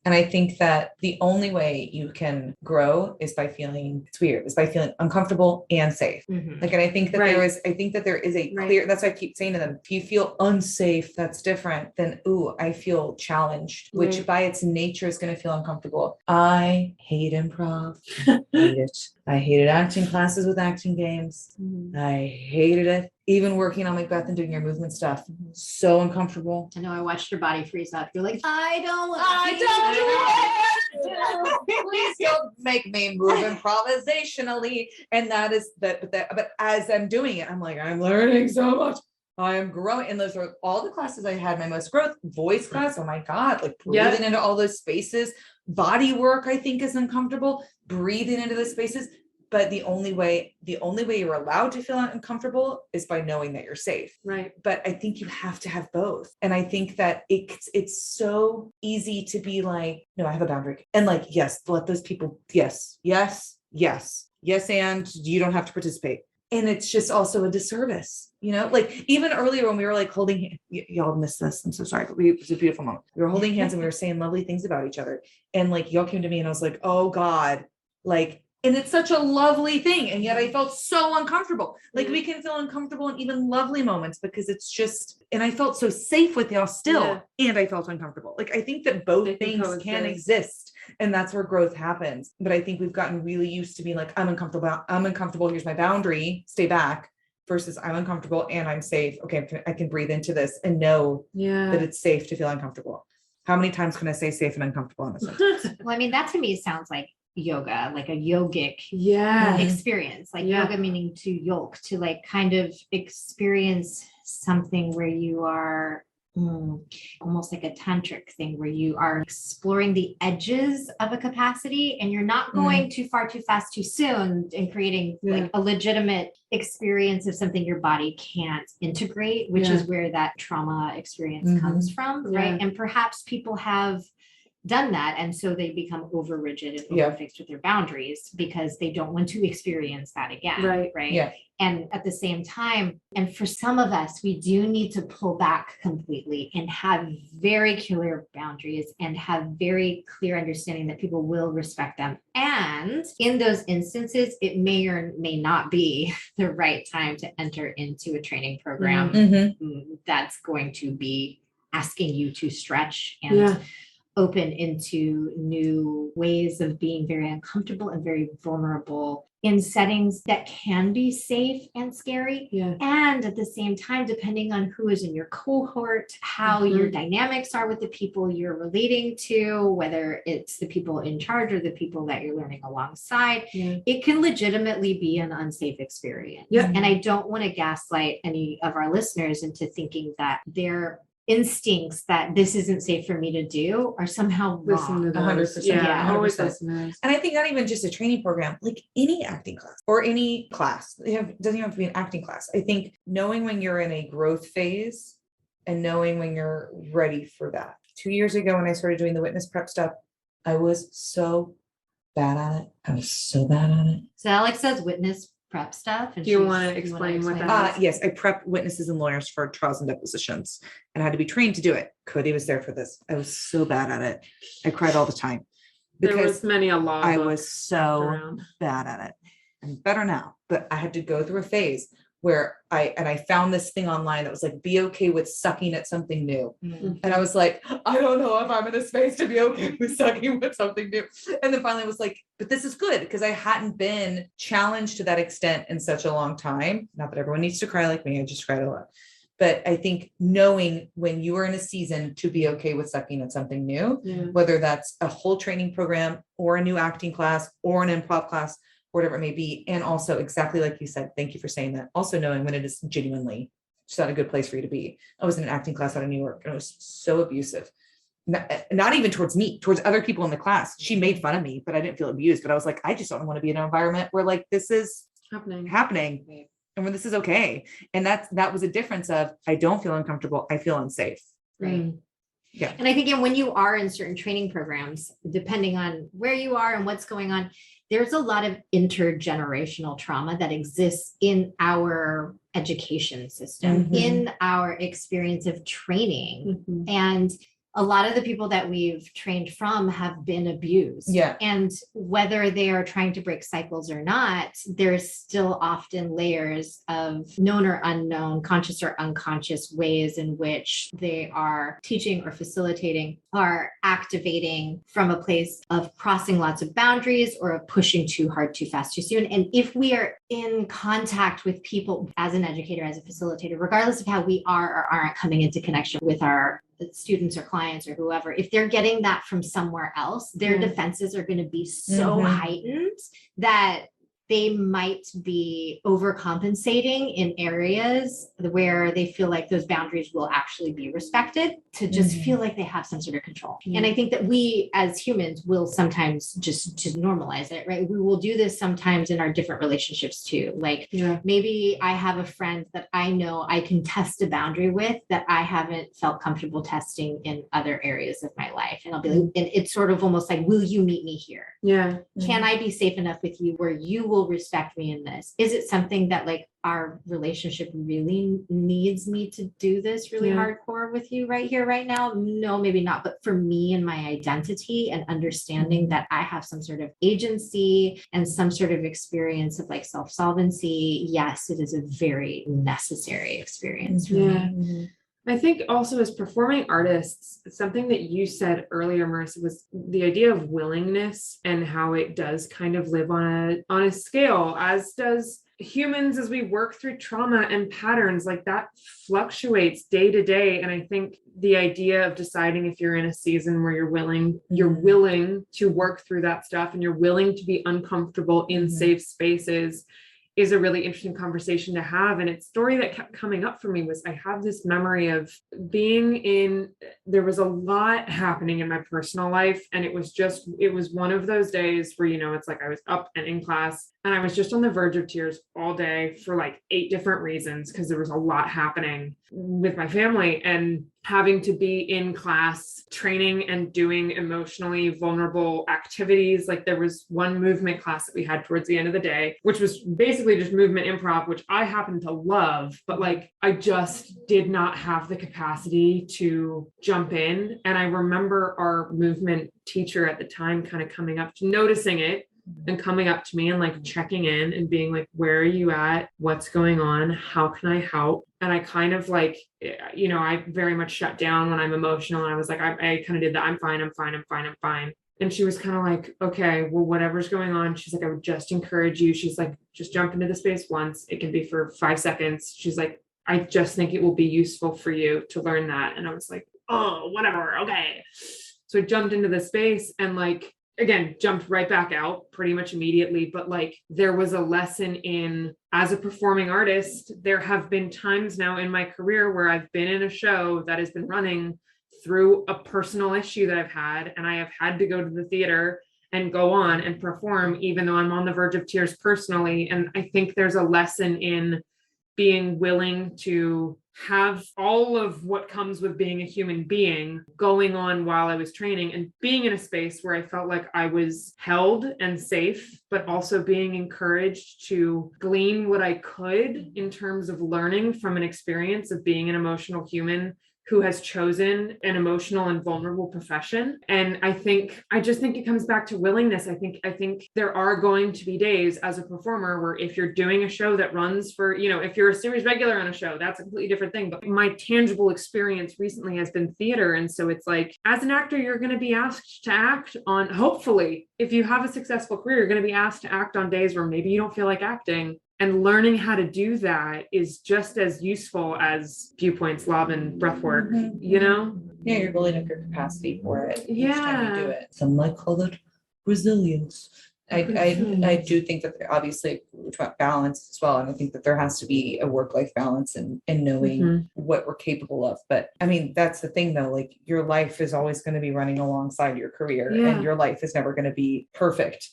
And I think that the only way you can grow is by feeling, it's weird, is by feeling uncomfortable and safe. Like, and I think that there is a clear, that's what I keep saying to them. If you feel unsafe, that's different than, ooh, I feel challenged, which by its nature is going to feel uncomfortable. I hate improv. Hate it. I hated acting classes with acting games. I hated it. Even working on Macbeth and doing your movement stuff, so uncomfortable. I know, I watched your body freeze up. You're like, I don't want to. Please don't make me move improvisationally. And that is that. But as I'm doing it, I'm like, I'm learning so much. I am growing. And those are all the classes I had. My most growth, voice class. Oh my God, like breathing into all those spaces. Body work, I think, is uncomfortable. Breathing into the spaces. But the only way you're allowed to feel uncomfortable is by knowing that you're safe. Right. But I think you have to have both. And I think that it's so easy to be like, no, I have a boundary. And like, yes, let those people, yes. And you don't have to participate. And it's just also a disservice, you know, like even earlier when we were like holding, y'all missed this. I'm so sorry, but it was a beautiful moment. We were holding hands and we were saying lovely things about each other. And like, y'all came to me and I was like, oh God, like, And it's such a lovely thing. And yet I felt so uncomfortable. Like we can feel uncomfortable in even lovely moments because it's just, and I felt so safe with y'all still. And I felt uncomfortable. Like I think that both things can exist. And that's where growth happens. But I think we've gotten really used to being like, I'm uncomfortable. Here's my boundary. Stay back. Versus I'm uncomfortable and I'm safe. Okay, I can breathe into this and know that it's safe to feel uncomfortable. How many times can I say safe and uncomfortable in a sentence? Well, I mean, that to me sounds like yoga, like a yogic experience, like yoga meaning to yoke, to like kind of experience something where you are almost like a tantric thing where you are exploring the edges of a capacity and you're not going too far, too fast, too soon and creating like a legitimate experience of something your body can't integrate, which is where that trauma experience comes from, right? And perhaps people have done that. And so they become over rigid and over fixed with their boundaries because they don't want to experience that again. Right. Yeah. And at the same time, and for some of us, we do need to pull back completely and have very clear boundaries and have very clear understanding that people will respect them. And in those instances, it may or may not be the right time to enter into a training program that's going to be asking you to stretch and open into new ways of being very uncomfortable and very vulnerable in settings that can be safe and scary. And at the same time, depending on who is in your cohort, how your dynamics are with the people you're relating to, whether it's the people in charge or the people that you're learning alongside, it can legitimately be an unsafe experience. And I don't want to gaslight any of our listeners into thinking that they're instincts that this isn't safe for me to do are somehow wrong. 100%. Always 100%. listen. And I think not even just a training program, like any acting class or any class, doesn't even have to be an acting class. I think knowing when you're in a growth phase and knowing when you're ready for that. 2 years ago, when I started doing the witness prep stuff, I was so bad at it. I was so bad at it. So Alex says witness prep stuff. And do you want to explain what that is? Yes, I prep witnesses and lawyers for trials and depositions and I had to be trained to do it. Kodi was there for this. I was so bad at it. I cried all the time because there was many a law. I was so bad at it. I'm better now, but I had to go through a phase where I found this thing online that was like, be okay with sucking at something new. And I was like, I don't know if I'm in a space to be okay with sucking with something new. And then finally I was like, but this is good because I hadn't been challenged to that extent in such a long time. Not that everyone needs to cry like me. I just cried a lot. But I think knowing when you are in a season to be okay with sucking at something new, whether that's a whole training program or a new acting class or an improv class, whatever it may be. And also exactly like you said, thank you for saying that. Also knowing when it is genuinely just not a good place for you to be. I was in an acting class out of New York and it was so abusive. Not even towards me, towards other people in the class. She made fun of me, but I didn't feel abused. But I was like, I just don't want to be in an environment where like this is happening and where this is okay. And that was a difference of I don't feel uncomfortable. I feel unsafe. Right. Yeah. And I think when you are in certain training programs, depending on where you are and what's going on, there's a lot of intergenerational trauma that exists in our education system, in our experience of training. And a lot of the people that we've trained from have been abused. And whether they are trying to break cycles or not, there's still often layers of known or unknown, conscious or unconscious ways in which they are teaching or facilitating or activating from a place of crossing lots of boundaries or of pushing too hard, too fast, too soon. And if we are in contact with people as an educator, as a facilitator, regardless of how we are or aren't coming into connection with our students or clients or whoever, if they're getting that from somewhere else, their defenses are going to be so heightened that they might be overcompensating in areas where they feel like those boundaries will actually be respected to just feel like they have some sort of control. And I think that we as humans will sometimes just normalize it, right? We will do this sometimes in our different relationships too. Like maybe I have a friend that I know I can test a boundary with that I haven't felt comfortable testing in other areas of my life. And I'll be like, and it's sort of almost like, will you meet me here? Can I be safe enough with you where you will will respect me in this? Is it something that like our relationship really needs me to do this really hardcore with you right here, right now? No, maybe not. But for me and my identity and understanding that I have some sort of agency and some sort of experience of like self-solvency, yes, it is a very necessary experience for me. I think also as performing artists, something that you said earlier, Marissa, was the idea of willingness and how it does kind of live on a scale, as does humans as we work through trauma and patterns. Like that fluctuates day to day. And I think the idea of deciding if you're in a season where you're willing to work through that stuff and you're willing to be uncomfortable in safe spaces is a really interesting conversation to have. And it's story that kept coming up for me was I have this memory of there was a lot happening in my personal life. And it was one of those days where, it's like I was up and in class and I was just on the verge of tears all day for like 8 different reasons, because there was a lot happening with my family and having to be in class training and doing emotionally vulnerable activities. Like there was one movement class that we had towards the end of the day, which was basically just movement improv, which I happen to love, but like I just did not have the capacity to jump in. And I remember our movement teacher at the time kind of noticing it and coming up to me and like checking in and being like, where are you at? What's going on? How can I help? And I kind of like, I very much shut down when I'm emotional. And I was like, I kind of did that. I'm fine. And she was kind of like, okay, well, whatever's going on. She's like, I would just encourage you. She's like, just jump into the space once. It can be for 5 seconds. She's like, I just think it will be useful for you to learn that. And I was like, oh, whatever. Okay. So I jumped into the space and like, again, jumped right back out pretty much immediately. But like, there was a lesson in, as a performing artist, there have been times now in my career where I've been in a show that has been running through a personal issue that I've had, and I have had to go to the theater and go on and perform, even though I'm on the verge of tears personally. And I think there's a lesson in being willing to have all of what comes with being a human being going on while I was training, and being in a space where I felt like I was held and safe, but also being encouraged to glean what I could in terms of learning from an experience of being an emotional human who has chosen an emotional and vulnerable profession. And I just think it comes back to willingness. I think there are going to be days as a performer where if you're doing a show that runs for, if you're a series regular on a show, that's a completely different thing. But my tangible experience recently has been theater. And so it's like, as an actor, you're going to be asked to act on, hopefully, if you have a successful career, you're going to be asked to act on days where maybe you don't feel like acting. And learning how to do that is just as useful as viewpoints, lob, and breath work, Yeah, you're building up your capacity for it. Yeah. Each time you do it. Some might call it resilience. I do think that obviously we talk about balance as well. And I think that there has to be a work-life balance and knowing what we're capable of. But I mean, that's the thing though, like your life is always going to be running alongside your career and your life is never going to be perfect.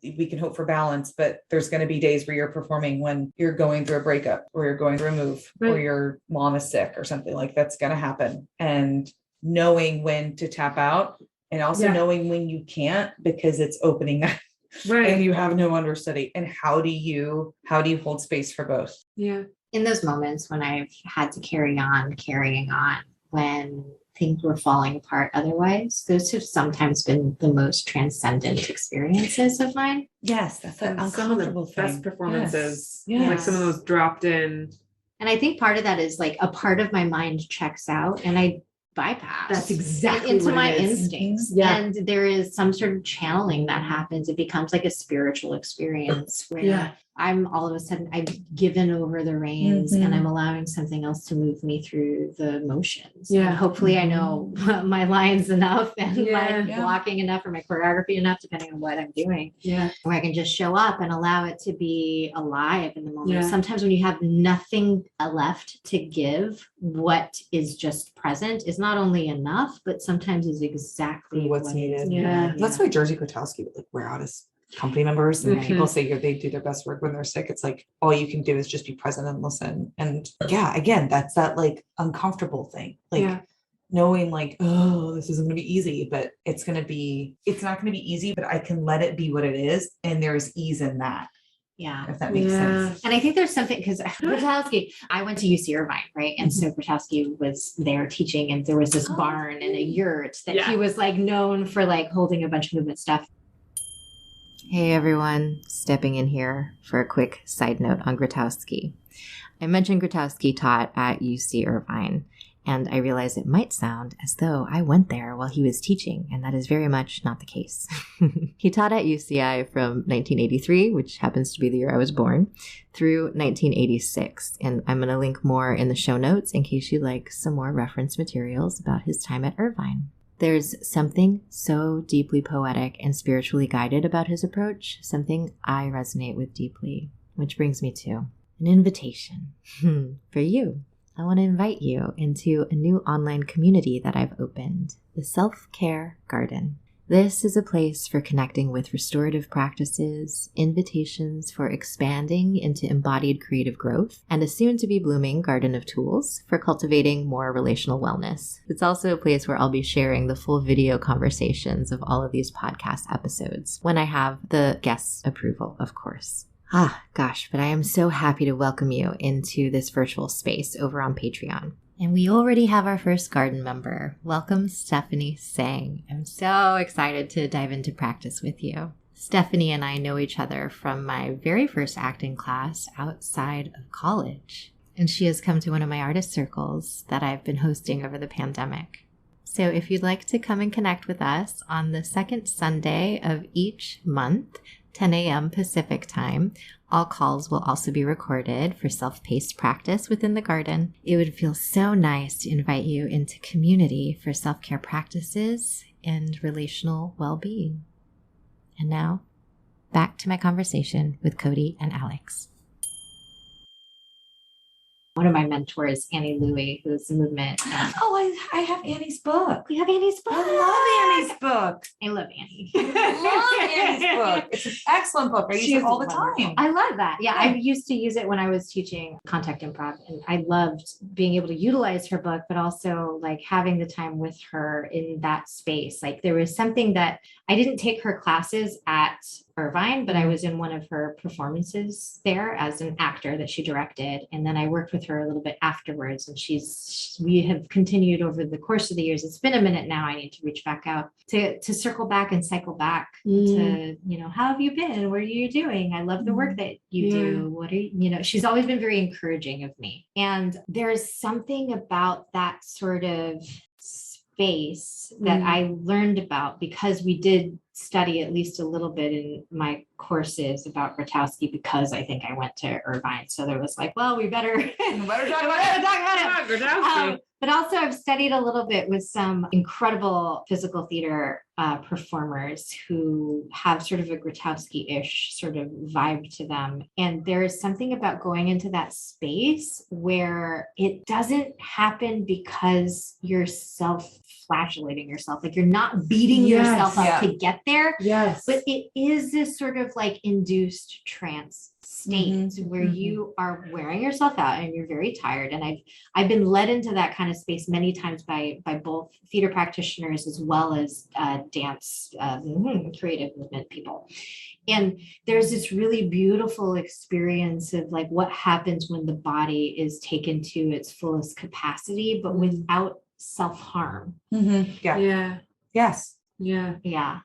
We can hope for balance, but there's going to be days where you're performing when you're going through a breakup or you're going through a move or your mom is sick or something like that's going to happen. And knowing when to tap out and also knowing when you can't, because it's opening up. Right. And you have no understudy. And how do you hold space for both? Yeah. In those moments when I've had to carrying on, when things were falling apart otherwise, those have sometimes been the most transcendent experiences of mine. Yes, that's an uncomfortable thing. Best performances. Yes. Like some of those dropped in. And I think part of that is like a part of my mind checks out and I bypass. That's exactly into what my it is. instincts. Yeah. And there is some sort of channeling that happens. It becomes like a spiritual experience where I'm all of a sudden I've given over the reins and I'm allowing something else to move me through the motions. Yeah. And hopefully I know my lines enough and my blocking enough or my choreography enough, depending on what I'm doing. Yeah. Where I can just show up and allow it to be alive in the moment. Yeah. Sometimes when you have nothing left to give, what is just present is not only enough, but sometimes is exactly what's needed. Yeah. That's why Jersey Grotowski would like wear out his company members and people say they do their best work when they're sick. It's like all you can do is just be present and listen. And again, that's that like uncomfortable thing. Like knowing like, oh, this isn't going to be easy, but it's not going to be easy, but I can let it be what it is. And there's ease in that. Yeah. if that makes sense. And I think there's something because Grotowski, I went to UC Irvine, right? And so Grotowski was there teaching, and there was this barn and a yurt that he was like known for like holding a bunch of movement stuff. Hey everyone, stepping in here for a quick side note on Grotowski. I mentioned Grotowski taught at UC Irvine, and I realized it might sound as though I went there while he was teaching, and that is very much not the case. He taught at UCI from 1983, which happens to be the year I was born, through 1986, and I'm going to link more in the show notes in case you like some more reference materials about his time at Irvine. There's something so deeply poetic and spiritually guided about his approach, something I resonate with deeply, which brings me to an invitation for you. I want to invite you into a new online community that I've opened, the Self-Care Garden. This is a place for connecting with restorative practices, invitations for expanding into embodied creative growth, and a soon-to-be blooming garden of tools for cultivating more relational wellness. It's also a place where I'll be sharing the full video conversations of all of these podcast episodes, when I have the guests' approval, of course. But I am so happy to welcome you into this virtual space over on Patreon. And we already have our first garden member. Welcome, Stephanie Sang. I'm so excited to dive into practice with you. Stephanie and I know each other from my very first acting class outside of college. And she has come to one of my artist circles that I've been hosting over the pandemic. So if you'd like to come and connect with us on the second Sunday of each month, 10 a.m. Pacific time. All calls will also be recorded for self-paced practice within the garden. It would feel so nice to invite you into community for self-care practices and relational well-being. And now, back to my conversation with Kodi and Alex. One of my mentors, Annie Louie, who's a movement. I have Annie's book. You have Annie's book. I love Annie's book. I love Annie. I love Annie's book. It's an excellent book. I use it all the time. I love that. Yeah, I used to use it when I was teaching contact improv, and I loved being able to utilize her book, but also like having the time with her in that space. Like there was something that I didn't take her classes at Irvine, but I was in one of her performances there as an actor that she directed. And then I worked with her a little bit afterwards, and we have continued over the course of the years. It's been a minute now. I need to reach back out to circle back and cycle back to, how have you been? What are you doing? I love the work that you do. What are you, she's always been very encouraging of me. And there's something about that sort of space that I learned about because we did study at least a little bit in my courses about Grotowski, because I think I went to Irvine. So there was like, well, we better talk about it. But also I've studied a little bit with some incredible physical theater performers who have sort of a Grotowski-ish sort of vibe to them. And there is something about going into that space where it doesn't happen because you're self-flagellating yourself. Like you're not beating yourself up to get there. Yes. But it is this sort of like induced trance state where you are wearing yourself out and you're very tired. And I've been led into that kind of space many times by both theater practitioners as well as dance creative movement people. And there's this really beautiful experience of like what happens when the body is taken to its fullest capacity, but without self-harm. Yeah. Yes. Yeah. Yeah.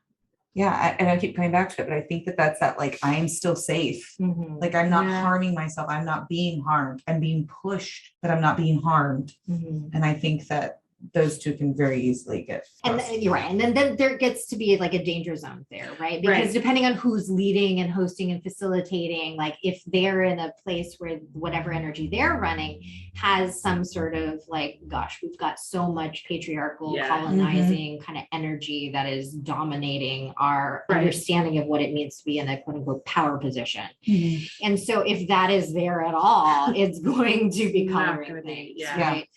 Yeah. And I keep coming back to it, but I think that's that like, I'm still safe. Like I'm not harming myself. I'm not being harmed. I'm being pushed, but I'm not being harmed. And I think that those two can very easily get crossed. And you're right. And then there gets to be like a danger zone there, right? Because depending on who's leading and hosting and facilitating, like if they're in a place where whatever energy they're running has some sort of like, gosh, we've got so much patriarchal colonizing kind of energy that is dominating our understanding of what it means to be in a quote unquote power position. And so if that is there at all, it's going to be coloring things, right?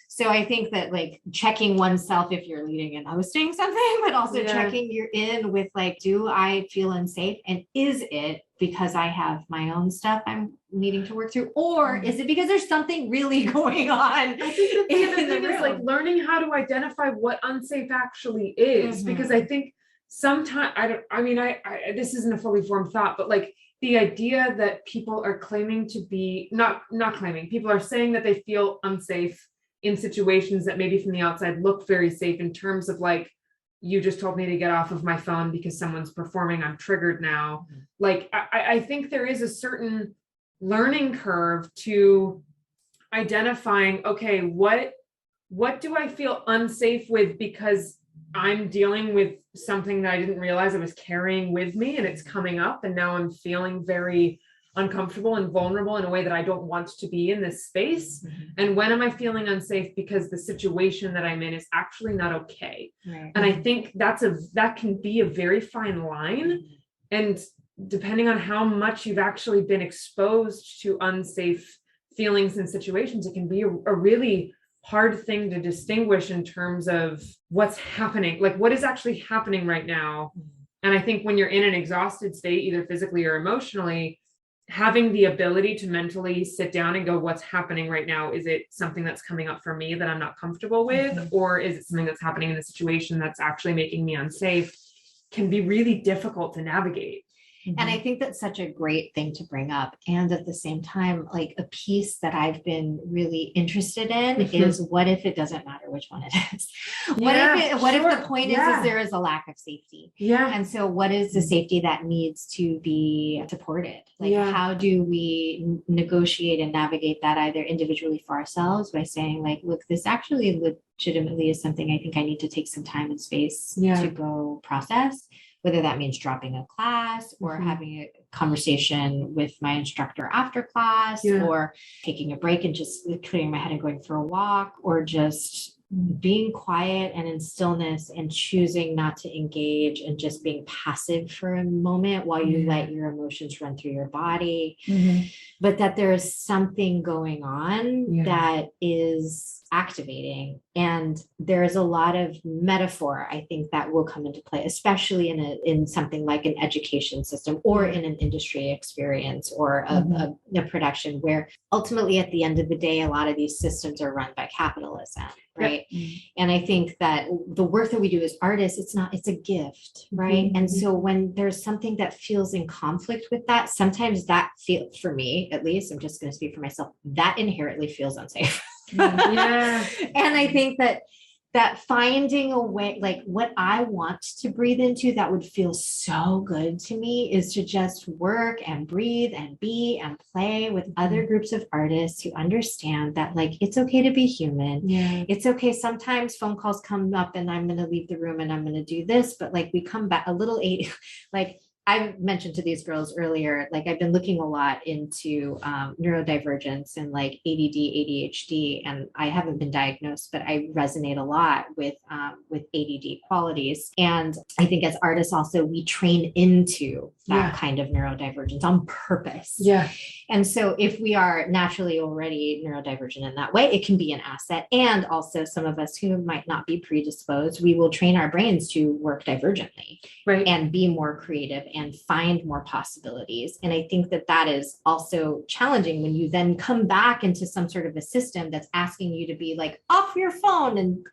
So I think that like checking oneself if you're leading and hosting something, but also checking you're in with like, do I feel unsafe? And is it because I have my own stuff I'm needing to work through? Or is it because there's something really going on? I think the other thing is like learning how to identify what unsafe actually is, because I think sometimes I this isn't a fully formed thought, but like the idea that people are claiming to be not claiming, people are saying that they feel unsafe in situations that maybe from the outside look very safe, in terms of like, you just told me to get off of my phone because someone's performing, I'm triggered now. Like, I think there is a certain learning curve to identifying, okay, what do I feel unsafe with because I'm dealing with something that I didn't realize I was carrying with me, and it's coming up, and now I'm feeling very uncomfortable and vulnerable in a way that I don't want to be in this space. And when am I feeling unsafe because the situation that I'm in is actually not okay? Right. And I think that can be a very fine line. And depending on how much you've actually been exposed to unsafe feelings and situations, it can be a really hard thing to distinguish in terms of what's happening, like what is actually happening right now. And I think when you're in an exhausted state, either physically or emotionally, having the ability to mentally sit down and go, what's happening right now? Is it something that's coming up for me that I'm not comfortable with? Or is it something that's happening in the situation that's actually making me unsafe? Can be really difficult to navigate. And I think that's such a great thing to bring up. And at the same time, like a piece that I've been really interested in is, what if it doesn't matter which one it is? What if the point is there is a lack of safety? Yeah. And so what is the safety that needs to be supported? Like, how do we negotiate and navigate that either individually for ourselves by saying like, look, this actually legitimately is something I think I need to take some time and space to go process, whether that means dropping a class or having a conversation with my instructor after class, or taking a break and just clearing my head and going for a walk, or just being quiet and in stillness and choosing not to engage and just being passive for a moment while you let your emotions run through your body. But that there is something going on that is activating. And there is a lot of metaphor, I think, that will come into play, especially in something like an education system or in an industry experience or a production, where ultimately at the end of the day, a lot of these systems are run by capitalism. Right. And I think that the work that we do as artists, it's a gift. Right. And so when there's something that feels in conflict with that, sometimes that feels, for me, at least, I'm just going to speak for myself, that inherently feels unsafe. And I think that finding a way, like what I want to breathe into that would feel so good to me, is to just work and breathe and be and play with other groups of artists who understand that, like, it's okay to be human. It's okay. Sometimes phone calls come up and I'm going to leave the room and I'm going to do this, but like we come back a little like I mentioned to these girls earlier, like I've been looking a lot into neurodivergence and like ADD, ADHD, and I haven't been diagnosed, but I resonate a lot with ADD qualities. And I think as artists also, we train into that kind of neurodivergence on purpose. And so if we are naturally already neurodivergent in that way, it can be an asset. And also some of us who might not be predisposed, we will train our brains to work divergently and be more creative and find more possibilities. And I think that is also challenging when you then come back into some sort of a system that's asking you to be like off your phone and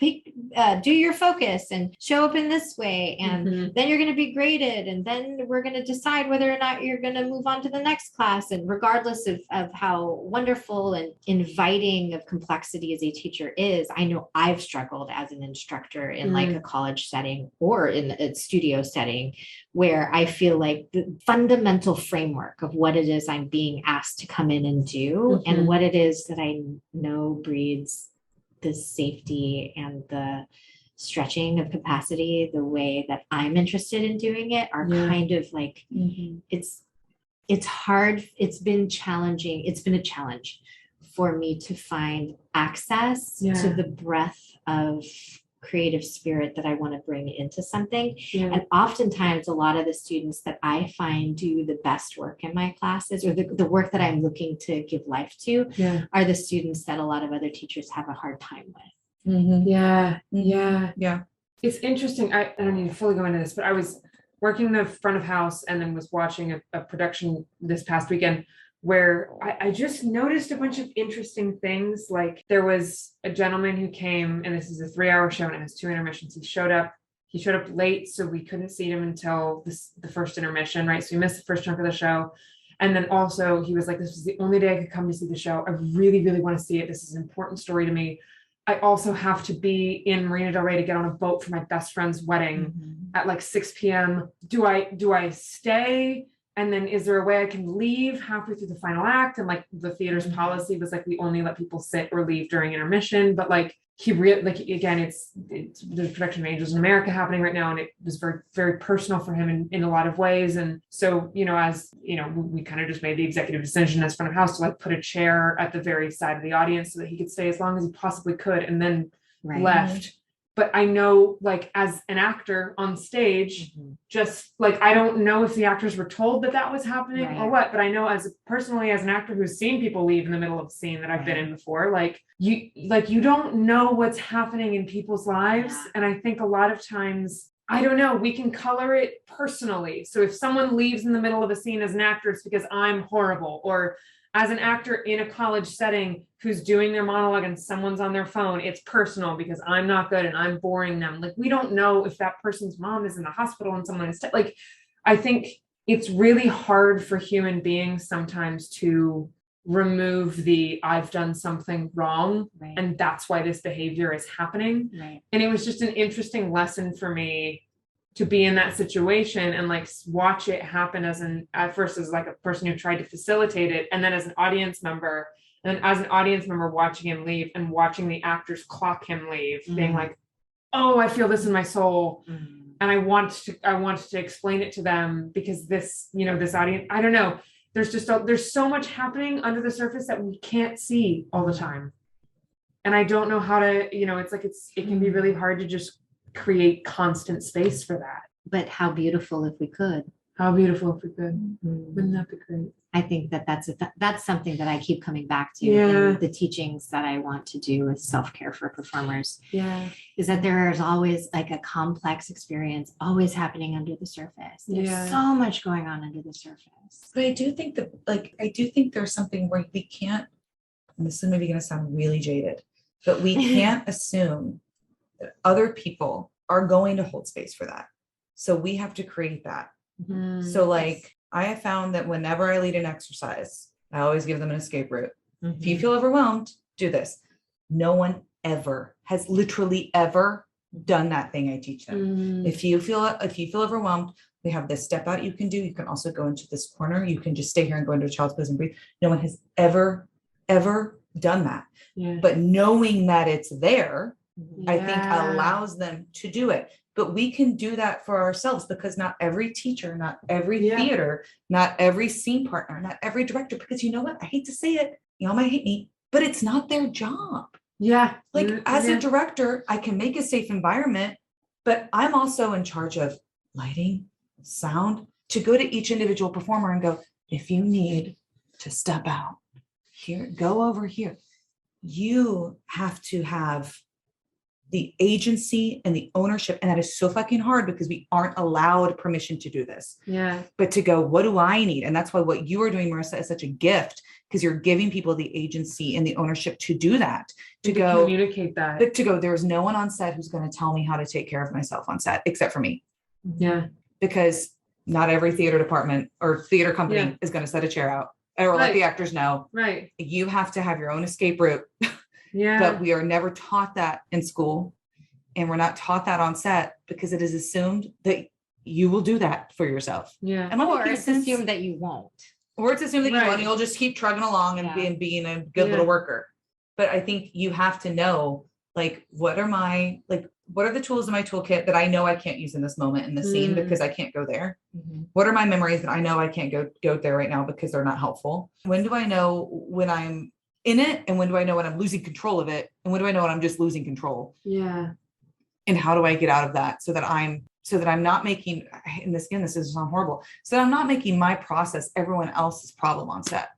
do your focus and show up in this way. And then you're going to be graded. And then we're going to decide whether or not you're going to move on to the next class. And regardless of how wonderful and inviting of complexity as a teacher is, I know I've struggled as an instructor in like a college setting or in a studio setting, where I feel like the fundamental framework of what it is I'm being asked to come in and do and what it is that I know breeds the safety and the stretching of capacity, the way that I'm interested in doing it, are kind of like, it's hard. It's been challenging. It's been a challenge for me to find access to the breadth of creative spirit that I want to bring into something. And oftentimes a lot of the students that I find do the best work in my classes, or the work that I'm looking to give life to, are the students that a lot of other teachers have a hard time with. It's interesting. I don't need to fully go into this, but I was working the front of house and then was watching a production this past weekend where I just noticed a bunch of interesting things. Like there was a gentleman who came, and this is a 3-hour show and it has 2 intermissions. He showed up late, so we couldn't see him until the first intermission, right? So we missed the first chunk of the show. And then also he was like, this was the only day I could come to see the show. I really, really want to see it. This is an important story to me. I also have to be in Marina Del Rey to get on a boat for my best friend's wedding at like 6 p.m. Do I stay? And then is there a way I can leave halfway through the final act? And like the theater's policy was like, we only let people sit or leave during intermission. But like again, it's the production of Angels in America happening right now. And it was very, very personal for him in a lot of ways. And so, as we kind of just made the executive decision as front of house to like put a chair at the very side of the audience so that he could stay as long as he possibly could and then left. But I know, like, as an actor on stage, just like, I don't know if the actors were told that was happening or what, but I know personally as an actor who's seen people leave in the middle of a scene that I've been in before, you don't know what's happening in people's lives. And I think a lot of times, I don't know, we can color it personally. So if someone leaves in the middle of a scene as an actor, it's because I'm horrible, or as an actor in a college setting who's doing their monologue and someone's on their phone, it's personal because I'm not good and I'm boring them. Like, we don't know if that person's mom is in the hospital and someone is like, I think it's really hard for human beings sometimes to remove I've done something wrong. And that's why this behavior is happening. And it was just an interesting lesson for me to be in that situation and like watch it happen at first as like a person who tried to facilitate it. And then as an audience member, watching him leave and watching the actors clock him leave, being like, oh, I feel this in my soul. And I wanted to explain it to them because this audience, I don't know. There's so much happening under the surface that we can't see all the time. And I don't know how to, it can be really hard to just create constant space for that. But how beautiful if we could. Wouldn't that be great? I think that's something that I keep coming back to in the teachings that I want to do with self-care for performers. Is that there is always like a complex experience always happening under the surface. There's so much going on under the surface. But I do think there's something where we can't, and this is maybe going to sound really jaded, but we can't assume that other people are going to hold space for that. So we have to create that. So like, I have found that whenever I lead an exercise, I always give them an escape route. If you feel overwhelmed, do this. No one has literally ever done that thing I teach them. If you feel overwhelmed, we have this step out you can do. You can also go into this corner. You can just stay here and go into a child's pose and breathe. No one has ever done that. But knowing that it's there, I think allows them to do it. But we can do that for ourselves because not every teacher, not every theater, not every scene partner, not every director, because you know what? I hate to say it, y'all might hate me, but it's not their job. As a director, I can make a safe environment, but I'm also in charge of lighting, sound, to go to each individual performer and go, if you need to step out here, go over here. You have to have the agency and the ownership. And that is so fucking hard because we aren't allowed permission to do this. But to go, what do I need? And that's why what you are doing, Marissa, is such a gift because you're giving people the agency and the ownership to do that, to go communicate that. But to go, there's no one on set who's going to tell me how to take care of myself on set, except for me. Because not every theater department or theater company is going to set a chair out or let the actors know. You have to have your own escape route. But we are never taught that in school, and we're not taught that on set because it is assumed that you will do that for yourself. Or it's assumed that you won't. Or it's assumed that you won't. You'll just keep trugging along and being a good little worker. But I think you have to know, like, what are the tools in my toolkit that I know I can't use in this moment in the scene because I can't go there? What are my memories that I know I can't go there right now because they're not helpful? When do I know when I'm in it, and when do I know when I'm losing control of it, and when do I know when I'm just losing control? And how do I get out of that so that I'm not making, and this is sound horrible, so that I'm not making my process everyone else's problem on set.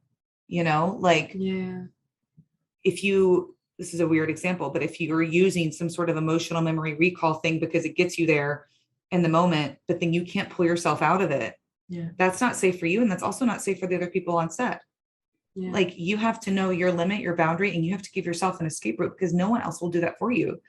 This is a weird example, but if you're using some sort of emotional memory recall thing because it gets you there in the moment, but then you can't pull yourself out of it, that's not safe for you, and that's also not safe for the other people on set. Like, you have to know your limit, your boundary, and you have to give yourself an escape route because no one else will do that for you.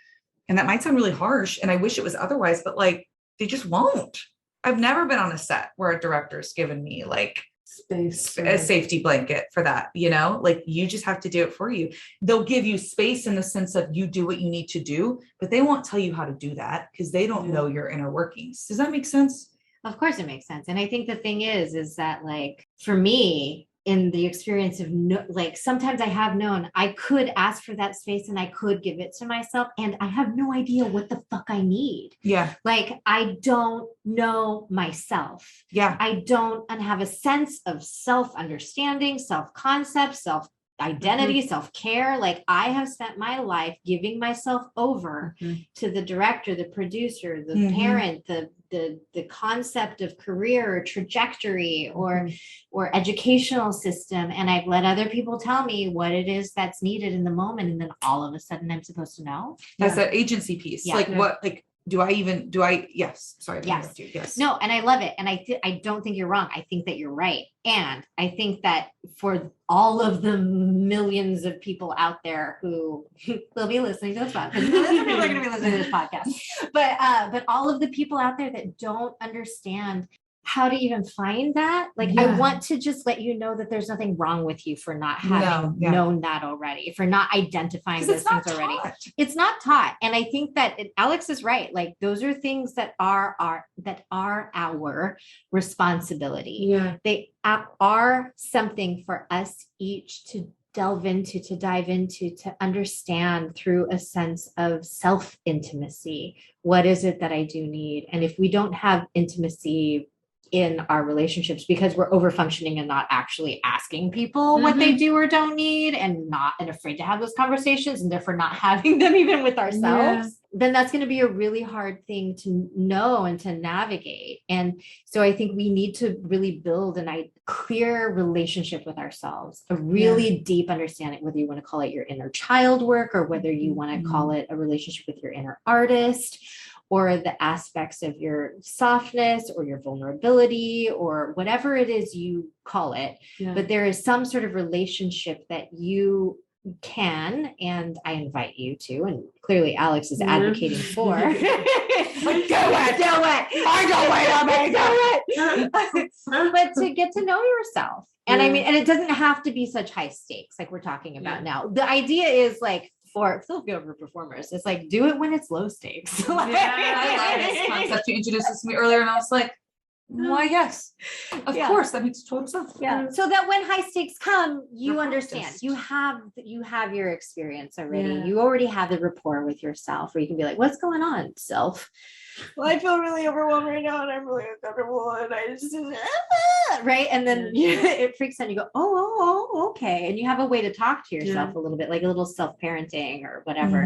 And that might sound really harsh, and I wish it was otherwise, but like, they just won't. I've never been on a set where a director's given me like space, a safety blanket for that, you know, like you just have to do it for you. They'll give you space in the sense of you do what you need to do, but they won't tell you how to do that because they don't know your inner workings. Does that make sense? Of course it makes sense. And I think the thing is that like, for me, in the experience of like, sometimes I have known I could ask for that space and I could give it to myself. And I have no idea what the fuck I need. Yeah. Like, I don't know myself. Yeah. I don't have a sense of self-understanding, self-concept, self-identity, self-care. Like, I have spent my life giving myself over to the director, the producer, the parent, the concept of career or trajectory or educational system. And I've let other people tell me what it is that's needed in the moment. And then all of a sudden I'm supposed to know. That's that agency piece. Yeah. Like what, like, yes. Sorry. To interrupt you. Yes. No. And I love it. And I don't think you're wrong. I think that you're right. And I think that for all of the millions of people out there who will be listening to this podcast, because people are going to be listening to this podcast, but all of the people out there that don't understand how to even find that. Like, I want to just let you know that there's nothing wrong with you for not having known that already, for not identifying those things already. It's not taught. And I think that Alex is right. Like, those are things that are our responsibility. Yeah. They are something for us each to delve into, to dive into, to understand through a sense of self-intimacy. What is it that I do need? And if we don't have intimacy in our relationships because we're over functioning and not actually asking people what they do or don't need and afraid to have those conversations and therefore not having them even with ourselves, then that's going to be a really hard thing to know and to navigate. And so I think we need to really build a clear relationship with ourselves, a really deep understanding, whether you want to call it your inner child work or whether you want to call it a relationship with your inner artist, or the aspects of your softness or your vulnerability or whatever it is you call it. Yeah. But there is some sort of relationship that you can, and I invite you to, and clearly Alex is advocating for. Do it. But to get to know yourself. And I mean, and it doesn't have to be such high stakes like we're talking about now. The idea is like, for performers, it's like, do it when it's low stakes. I love this concept. You introduced this to me earlier and I was like, why, yes, of course, that makes total sense. Yeah. So that when high stakes come, you understand, you have your experience already. Yeah. You already have the rapport with yourself where you can be like, what's going on, self? Well, I feel really overwhelmed right now and I'm really uncomfortable and I just, right? And then it freaks out and you go, oh, okay. And you have a way to talk to yourself a little bit, like a little self-parenting or whatever.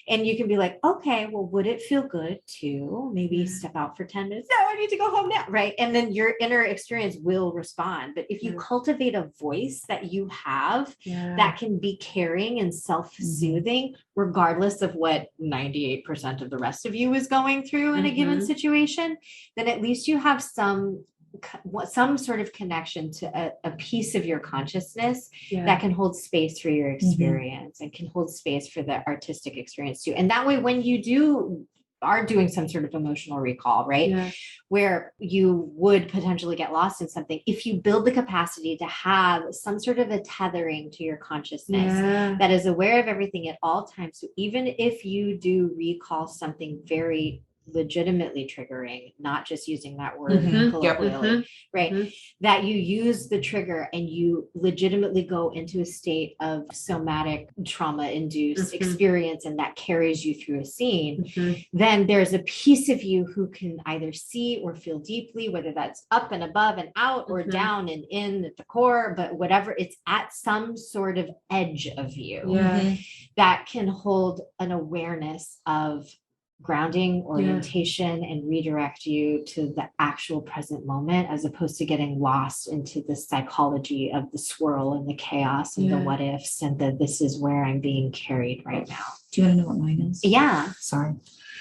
And you can be like, okay, well, would it feel good to maybe step out for 10 minutes? No, I need to go home now, right? And then your inner experience will respond. But if you cultivate a voice that you have that can be caring and self-soothing, regardless of what 98% of the rest of you is going through in a given situation, then at least you have some sort of connection to a piece of your consciousness that can hold space for your experience and can hold space for the artistic experience too. And that way, when you are doing some sort of emotional recall, right? Where you would potentially get lost in something, if you build the capacity to have some sort of a tethering to your consciousness that is aware of everything at all times. So even if you do recall something very legitimately triggering, not just using that word colloquially, right? That you use the trigger and you legitimately go into a state of somatic trauma-induced experience and that carries you through a scene, then there's a piece of you who can either see or feel deeply, whether that's up and above and out or down and in at the core, but whatever, it's at some sort of edge of you that can hold an awareness of grounding, orientation, and redirect you to the actual present moment, as opposed to getting lost into the psychology of the swirl and the chaos and the what ifs and the this is where I'm being carried right now. Do you want to know what mine is? Yeah. Sorry.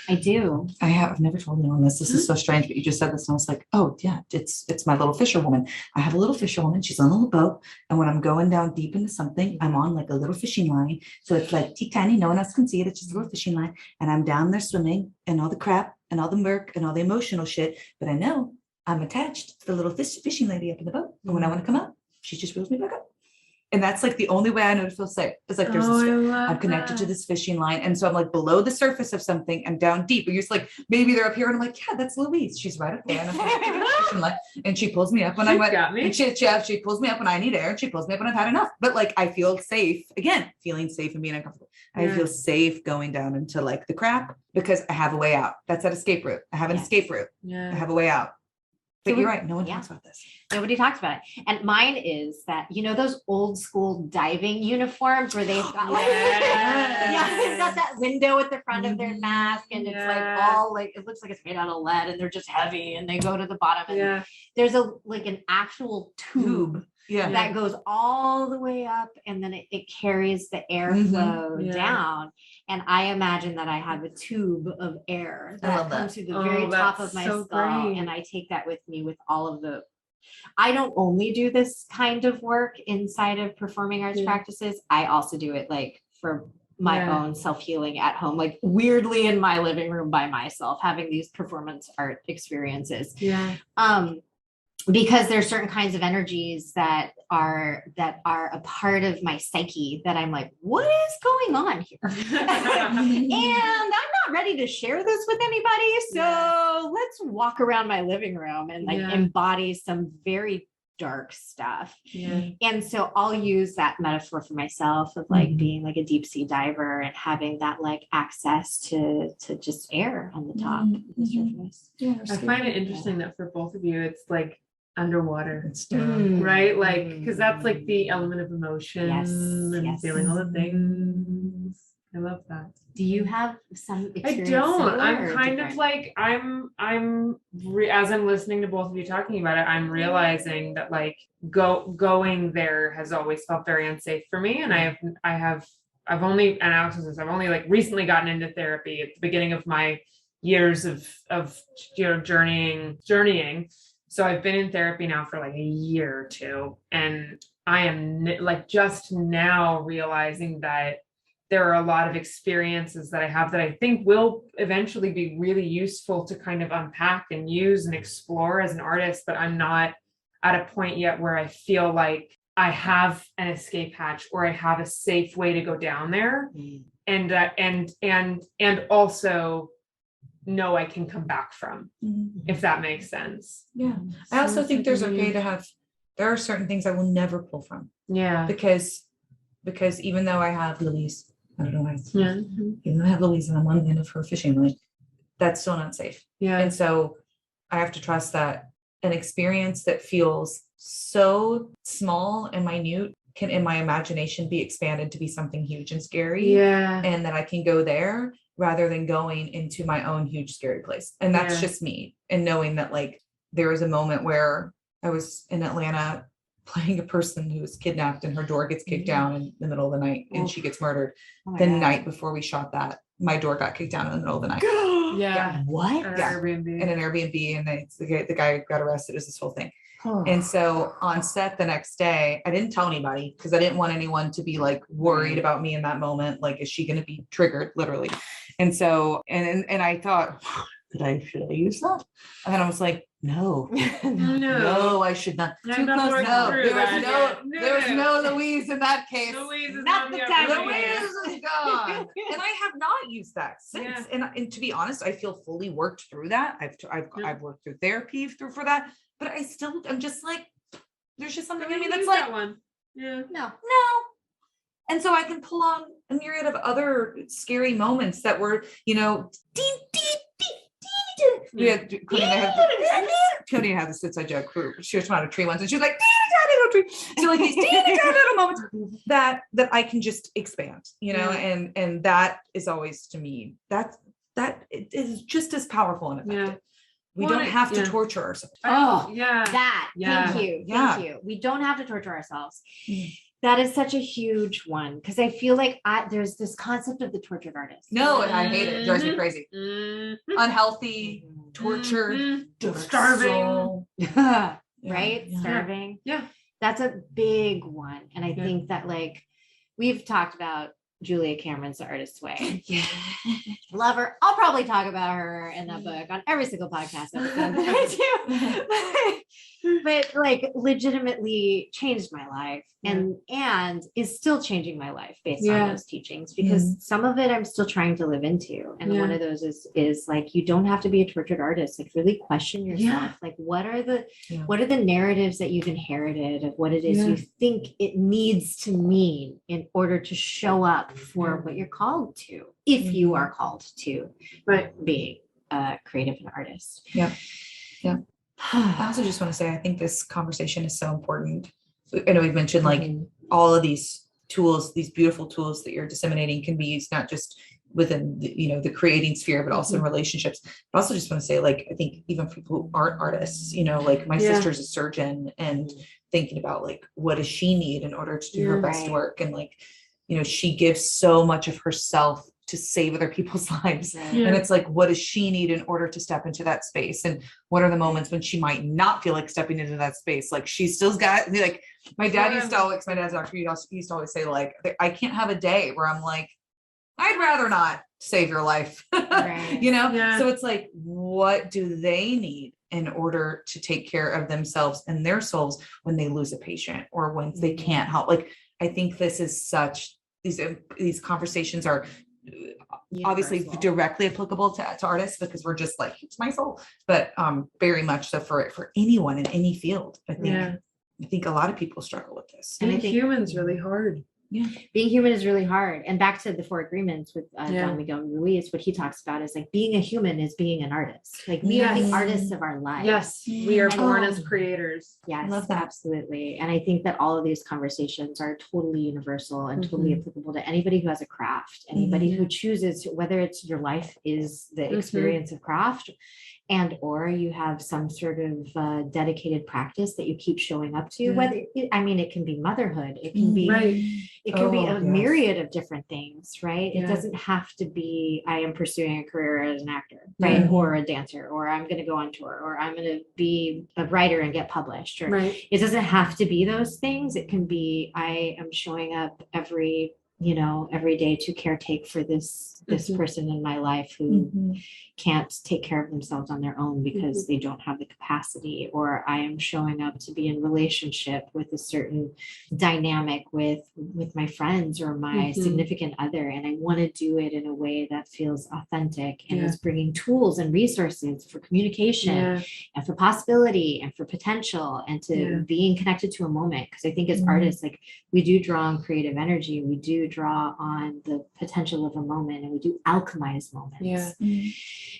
I do. I've never told anyone this. This is so strange, but you just said this and I was like, oh yeah, it's my little fisherwoman. I have a little fisherwoman. She's on a little boat. And when I'm going down deep into something, I'm on like a little fishing line. So it's like tiny, no one else can see it. It's just a little fishing line. And I'm down there swimming and all the crap and all the murk and all the emotional shit. But I know I'm attached to the little fishing lady up in the boat. And when I want to come up, she just reels me back up. And that's like the only way I know to feel safe. It's like there's I'm connected to this fishing line. And so I'm like below the surface of something and down deep. And you're just like, maybe they're up here. And I'm like, yeah, that's Louise. She's right up there. And, fishing line. And she pulls me up when I went. And she pulls me up when I need air. And she pulls me up when I've had enough. But like, I feel safe. Again, feeling safe and being uncomfortable. I feel safe going down into like the crap because I have a way out. That's that escape route. I have an escape route. I have a way out. But you're right. No one talks about this. Nobody talks about it. And mine is that, you know, those old school diving uniforms where they've got like, they've got that window at the front of their mask and it's like all like, it looks like it's made out of lead and they're just heavy and they go to the bottom and there's like an actual tube. That goes all the way up and then it carries the airflow down. And I imagine that I have a tube of air that comes to the very top of my skull. And I take that with me with all of I don't only do this kind of work inside of performing arts practices. I also do it like for my own self-healing at home, like weirdly in my living room by myself, having these performance art experiences. Because there's certain kinds of energies that are a part of my psyche that I'm like, what is going on here? And I'm not ready to share this with anybody. So let's walk around my living room and like embody some very dark stuff. And so I'll use that metaphor for myself of like being like a deep sea diver and having that like access to just air on the top of the surface. I find it interesting that for both of you, it's like underwater, right? Like, because that's like the element of emotion and feeling all the things. I love that. Do you have some experience? I don't. I'm kind of like as I'm listening to both of you talking about it, I'm realizing that like going there has always felt very unsafe for me, and I've only, and Alex says, I've only like recently gotten into therapy at the beginning of my years of you know journeying. So I've been in therapy now for like a year or two, and I am like just now realizing that there are a lot of experiences that I have that I think will eventually be really useful to kind of unpack and use and explore as an artist, but I'm not at a point yet where I feel like I have an escape hatch or I have a safe way to go down there. And also know I can come back from, if that makes sense. I also think there's okay to have, there are certain things I will never pull from. Because even though I have Louise, I don't know why, even though I have Louise and I'm on the end of her fishing line, that's still not safe. And so I have to trust that an experience that feels so small and minute can in my imagination be expanded to be something huge and scary. And that I can go there rather than going into my own huge scary place. And that's just me. And knowing that like there was a moment where I was in Atlanta playing a person who was kidnapped and her door gets kicked down in the middle of the night and she gets murdered. The night before we shot that, my door got kicked down in the middle of the night. What? Airbnb. In an Airbnb, and the guy got arrested. It was this whole thing. And so on set the next day, I didn't tell anybody because I didn't want anyone to be like worried about me in that moment. Like, is she going to be triggered? Literally. And so, and I thought, should I use that? And then I was like, no, I should not. Too close. No, there was no Louise in that case. Louise is not the time. Louise is gone. And I have not used that since. And to be honest, I feel fully worked through that. I've worked through therapy for that. But I'm just like, there's just something in me that's like, no. And so I can pull on a myriad of other scary moments that were, you know, Cody had this inside joke. She was trying to tree once, and she was like, tree. So like these little moments that I can just expand, you know, and that is always to me that it is just as powerful and effective. We don't have to torture ourselves. Thank you. We don't have to torture ourselves. That is such a huge one because I feel like there's this concept of the tortured artist. No, and I hate it. It drives me crazy. Unhealthy, tortured, starving. Right? Starving. That's a big one. And I think that like we've talked about Julia Cameron's The Artist's Way. Love her. I'll probably talk about her in that book on every single podcast episode that I do. But like legitimately changed my life and is still changing my life based on those teachings, because some of it I'm still trying to live into. And one of those is like, you don't have to be a tortured artist. Like really question yourself. Like what are the narratives that you've inherited of what it is you think it needs to mean in order to show up for what you're called to, if you are called to being a creative and artist. Yeah. I also just want to say, I think this conversation is so important. I know we've mentioned like all of these tools, these beautiful tools that you're disseminating can be used not just within the creating sphere, but also in relationships. But also just want to say, like, I think even for people who aren't artists, like my sister's a surgeon, and thinking about like, what does she need in order to do her best work? And like, she gives so much of herself to save other people's lives. And it's like, what does she need in order to step into that space? And what are the moments when she might not feel like stepping into that space? Like she still's got, like my dad used to always, my dad's doctor, he used to always say like, I can't have a day where I'm like, I'd rather not save your life, So it's like, what do they need in order to take care of themselves and their souls when they lose a patient or when they can't help? Like, I think this is such, these conversations are obviously directly applicable to artists, because we're just like, it's my soul, but very much so for anyone in any field. I think a lot of people struggle with this. And I think human's really hard. Yeah. Being human is really hard. And back to the 4 agreements with Don Miguel Ruiz, what he talks about is like being a human is being an artist. Like we are the artists of our lives. Yes. We are born as creators. Yes, absolutely. And I think that all of these conversations are totally universal and totally applicable to anybody who has a craft, anybody who chooses, whether it's your life is the experience of craft, and or you have some sort of dedicated practice that you keep showing up to. Whether it can be motherhood, it can be it can be a myriad of different things, right? It doesn't have to be I am pursuing a career as an actor, right? Or a dancer, or I'm going to go on tour, or I'm going to be a writer and get published, or it doesn't have to be those things. It can be I am showing up every day to caretake for this person in my life who can't take care of themselves on their own because they don't have the capacity, or I am showing up to be in relationship with a certain dynamic with my friends or my significant other. And I want to do it in a way that feels authentic and is bringing tools and resources for communication and for possibility and for potential and to being connected to a moment. Because I think as artists, like we do draw on creative energy, we do draw on the potential of a moment, and we do alchemize moments.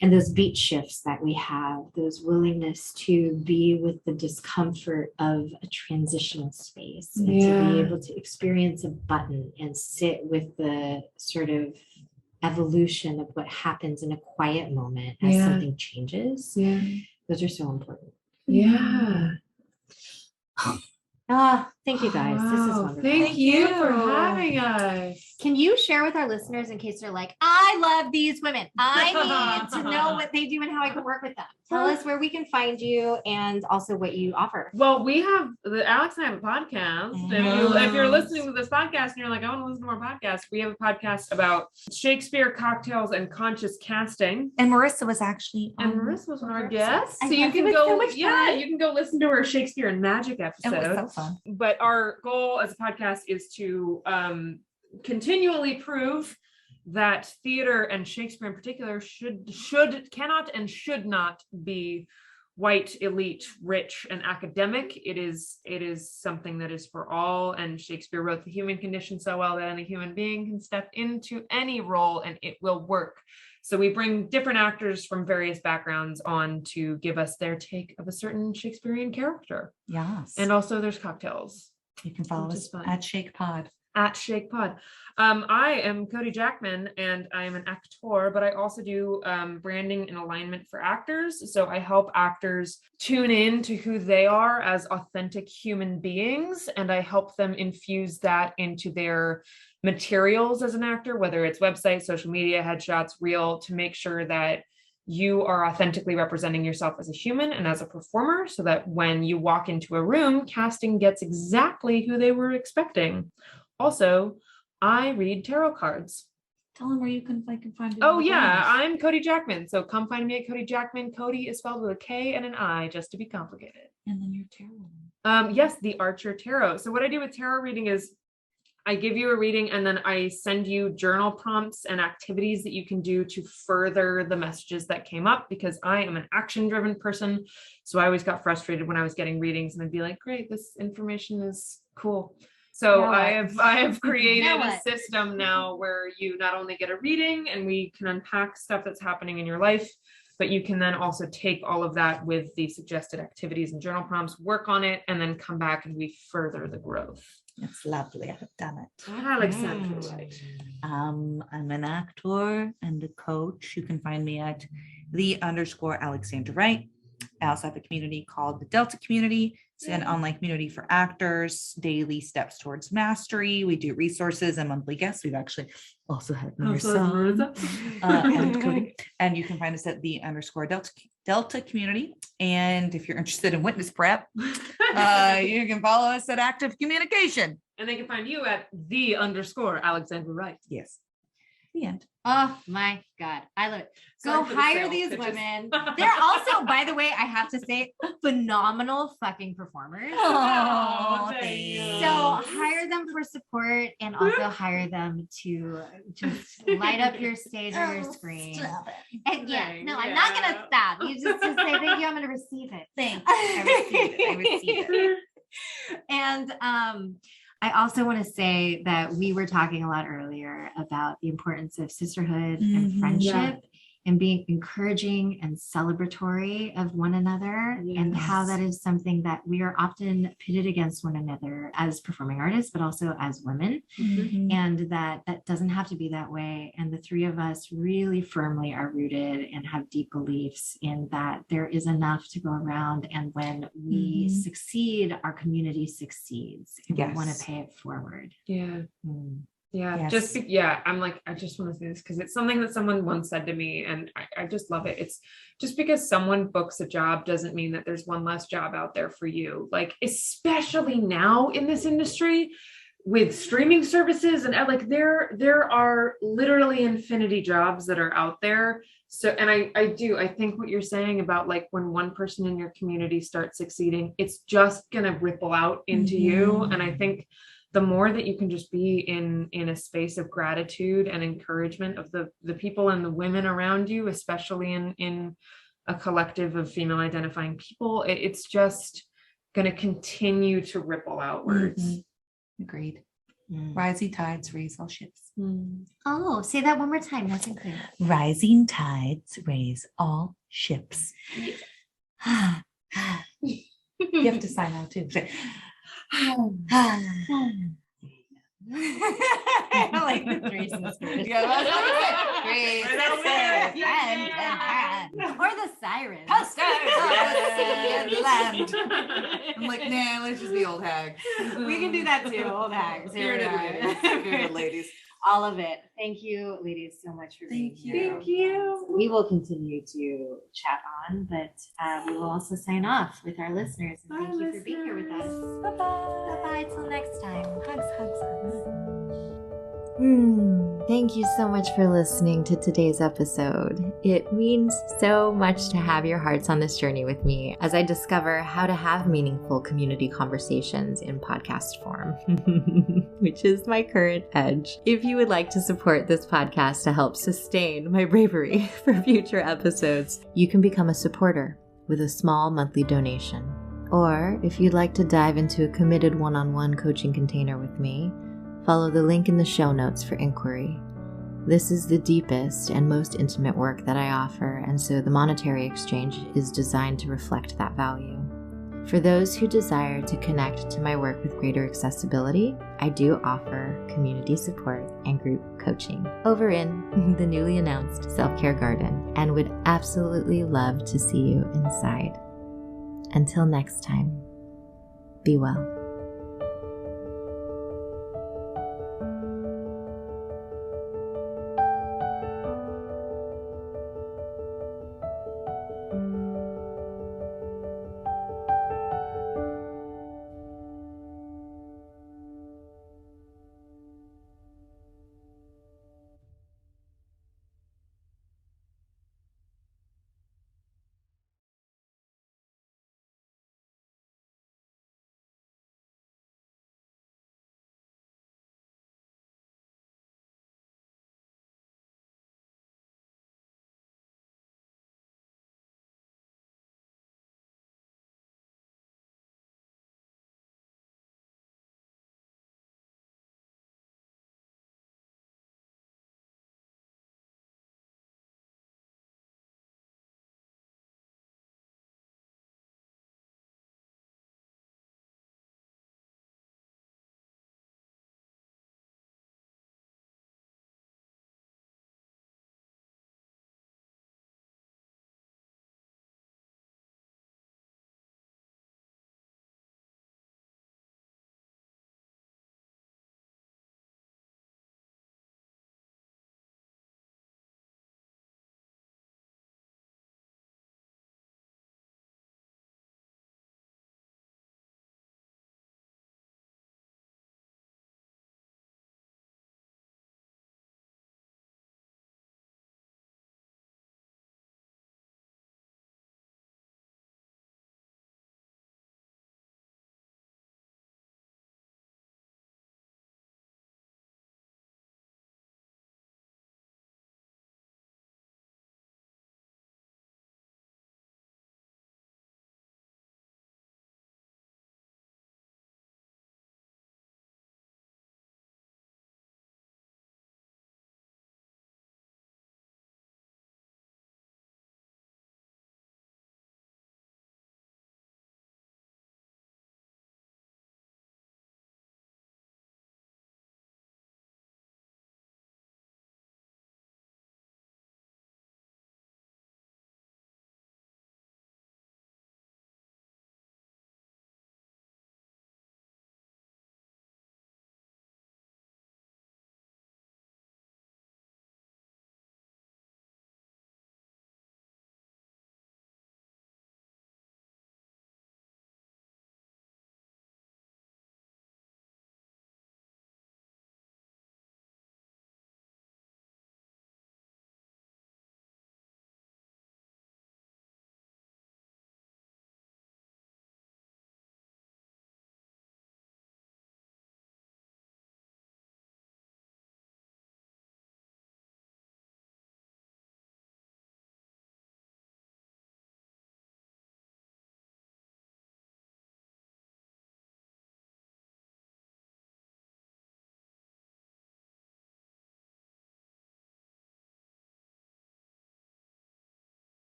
And those beat shifts that we have, those willingness to be with the discomfort of a transitional space, and to be able to experience a button and sit with the sort of evolution of what happens in a quiet moment as something changes. Those are so important. Thank you guys. This is wonderful. Thank you for having us. Can you share with our listeners, in case they're like, I love these women, I need to know what they do and how I can work with them? Tell us where we can find you and also what you offer. Well, we have Alex and I have a podcast. If you're listening to this podcast and you're like, I want to listen to more podcasts, we have a podcast about Shakespeare, cocktails, and conscious casting. And Marissa was actually Marissa was our guest. So you can go, you can go listen to her Shakespeare and Magic episode. It was so fun. But our goal as a podcast is to continually prove that theater, and Shakespeare in particular, cannot and should not be white, elite, rich, and academic. It is something that is for all. And Shakespeare wrote the human condition so well that any human being can step into any role and it will work. So we bring different actors from various backgrounds on to give us their take of a certain Shakespearean character. Yes. And also there's cocktails. You can follow us at Shake Pod. At Shake Pod. I am Kodi Jackman, and I am an actor, but I also do branding and alignment for actors. So I help actors tune in to who they are as authentic human beings, and I help them infuse that into their materials as an actor, whether it's website, social media, headshots, reel, to make sure that you are authentically representing yourself as a human and as a performer, so that when you walk into a room, casting gets exactly who they were expecting. Also, I read tarot cards. Tell them where you can find you. Oh yeah, I'm Kodi Jackman. So come find me at Kodi Jackman. Kodi is spelled with a K and an I, just to be complicated. And then your tarot. Yes, the Archer Tarot. So what I do with tarot reading is I give you a reading and then I send you journal prompts and activities that you can do to further the messages that came up, because I am an action-driven person. So I always got frustrated when I was getting readings and I'd be like, great, this information is cool. So I have created a system now where you not only get a reading and we can unpack stuff that's happening in your life, but you can then also take all of that with the suggested activities and journal prompts, work on it, and then come back and we further the growth. It's lovely. I've done it. Alexandra Wright. I'm an actor and a coach. You can find me at _Alexandra Wright. I also have a community called the Delta Community. It's an online community for actors, daily steps towards mastery. We do resources and monthly guests. We've actually also had Marissa and Kodi. And you can find us at the _Delta Community. And if you're interested in witness prep, you can follow us at Active Communication. And they can find you at the _Alexandra Wright. Yes. The end. Oh my God. Go Sorry for the hire sales these pitches. women. They're also, by the way, I have to say, phenomenal fucking performers. Oh, thank you. So hire them for support and also hire them to just light up your stage or your screen. And I'm not gonna stop. You just say thank you. I'm gonna receive it. Thanks. I receive it. And I also want to say that we were talking a lot earlier about the importance of sisterhood and friendship and being encouraging and celebratory of one another, and how that is something that we are often pitted against one another as performing artists, but also as women. And that doesn't have to be that way. And the three of us really firmly are rooted and have deep beliefs in that there is enough to go around. And when we succeed, our community succeeds. And we want to pay it forward. Yeah. Yeah, Yes. I'm like, I just want to say this because it's something that someone once said to me, and I just love it. It's just because someone books a job doesn't mean that there's one less job out there for you. Like, especially now in this industry with streaming services and like there are literally infinity jobs that are out there. So, and I think what you're saying about like when one person in your community starts succeeding, it's just going to ripple out into you. And I think the more that you can just be in a space of gratitude and encouragement of the people and the women around you, especially in a collective of female identifying people, it's just going to continue to ripple outwards. Agreed. Rising tides raise all ships. Oh, say that one more time. That's clear. Rising tides raise all ships. You have to sign out too. I like the threes and the squares. Or the sirens. I'm like, nah, let's just be old hags. We can do that too, old hags. Spirited ladies. All of it. Thank you, ladies, so much for being here. Thank you. We will continue to chat on, but we will also sign off with our listeners. And thank you for being here with us. Bye-bye. Bye-bye. Till next time. Hugs, hugs, hugs. Thank you so much for listening to today's episode. It means so much to have your hearts on this journey with me as I discover how to have meaningful community conversations in podcast form, which is my current edge. If you would like to support this podcast to help sustain my bravery for future episodes, you can become a supporter with a small monthly donation. Or if you'd like to dive into a committed one-on-one coaching container with me, follow the link in the show notes for inquiry. This is the deepest and most intimate work that I offer, and so the monetary exchange is designed to reflect that value. For those who desire to connect to my work with greater accessibility, I do offer community support and group coaching over in the newly announced Self-Care Garden, and would absolutely love to see you inside. Until next time, be well.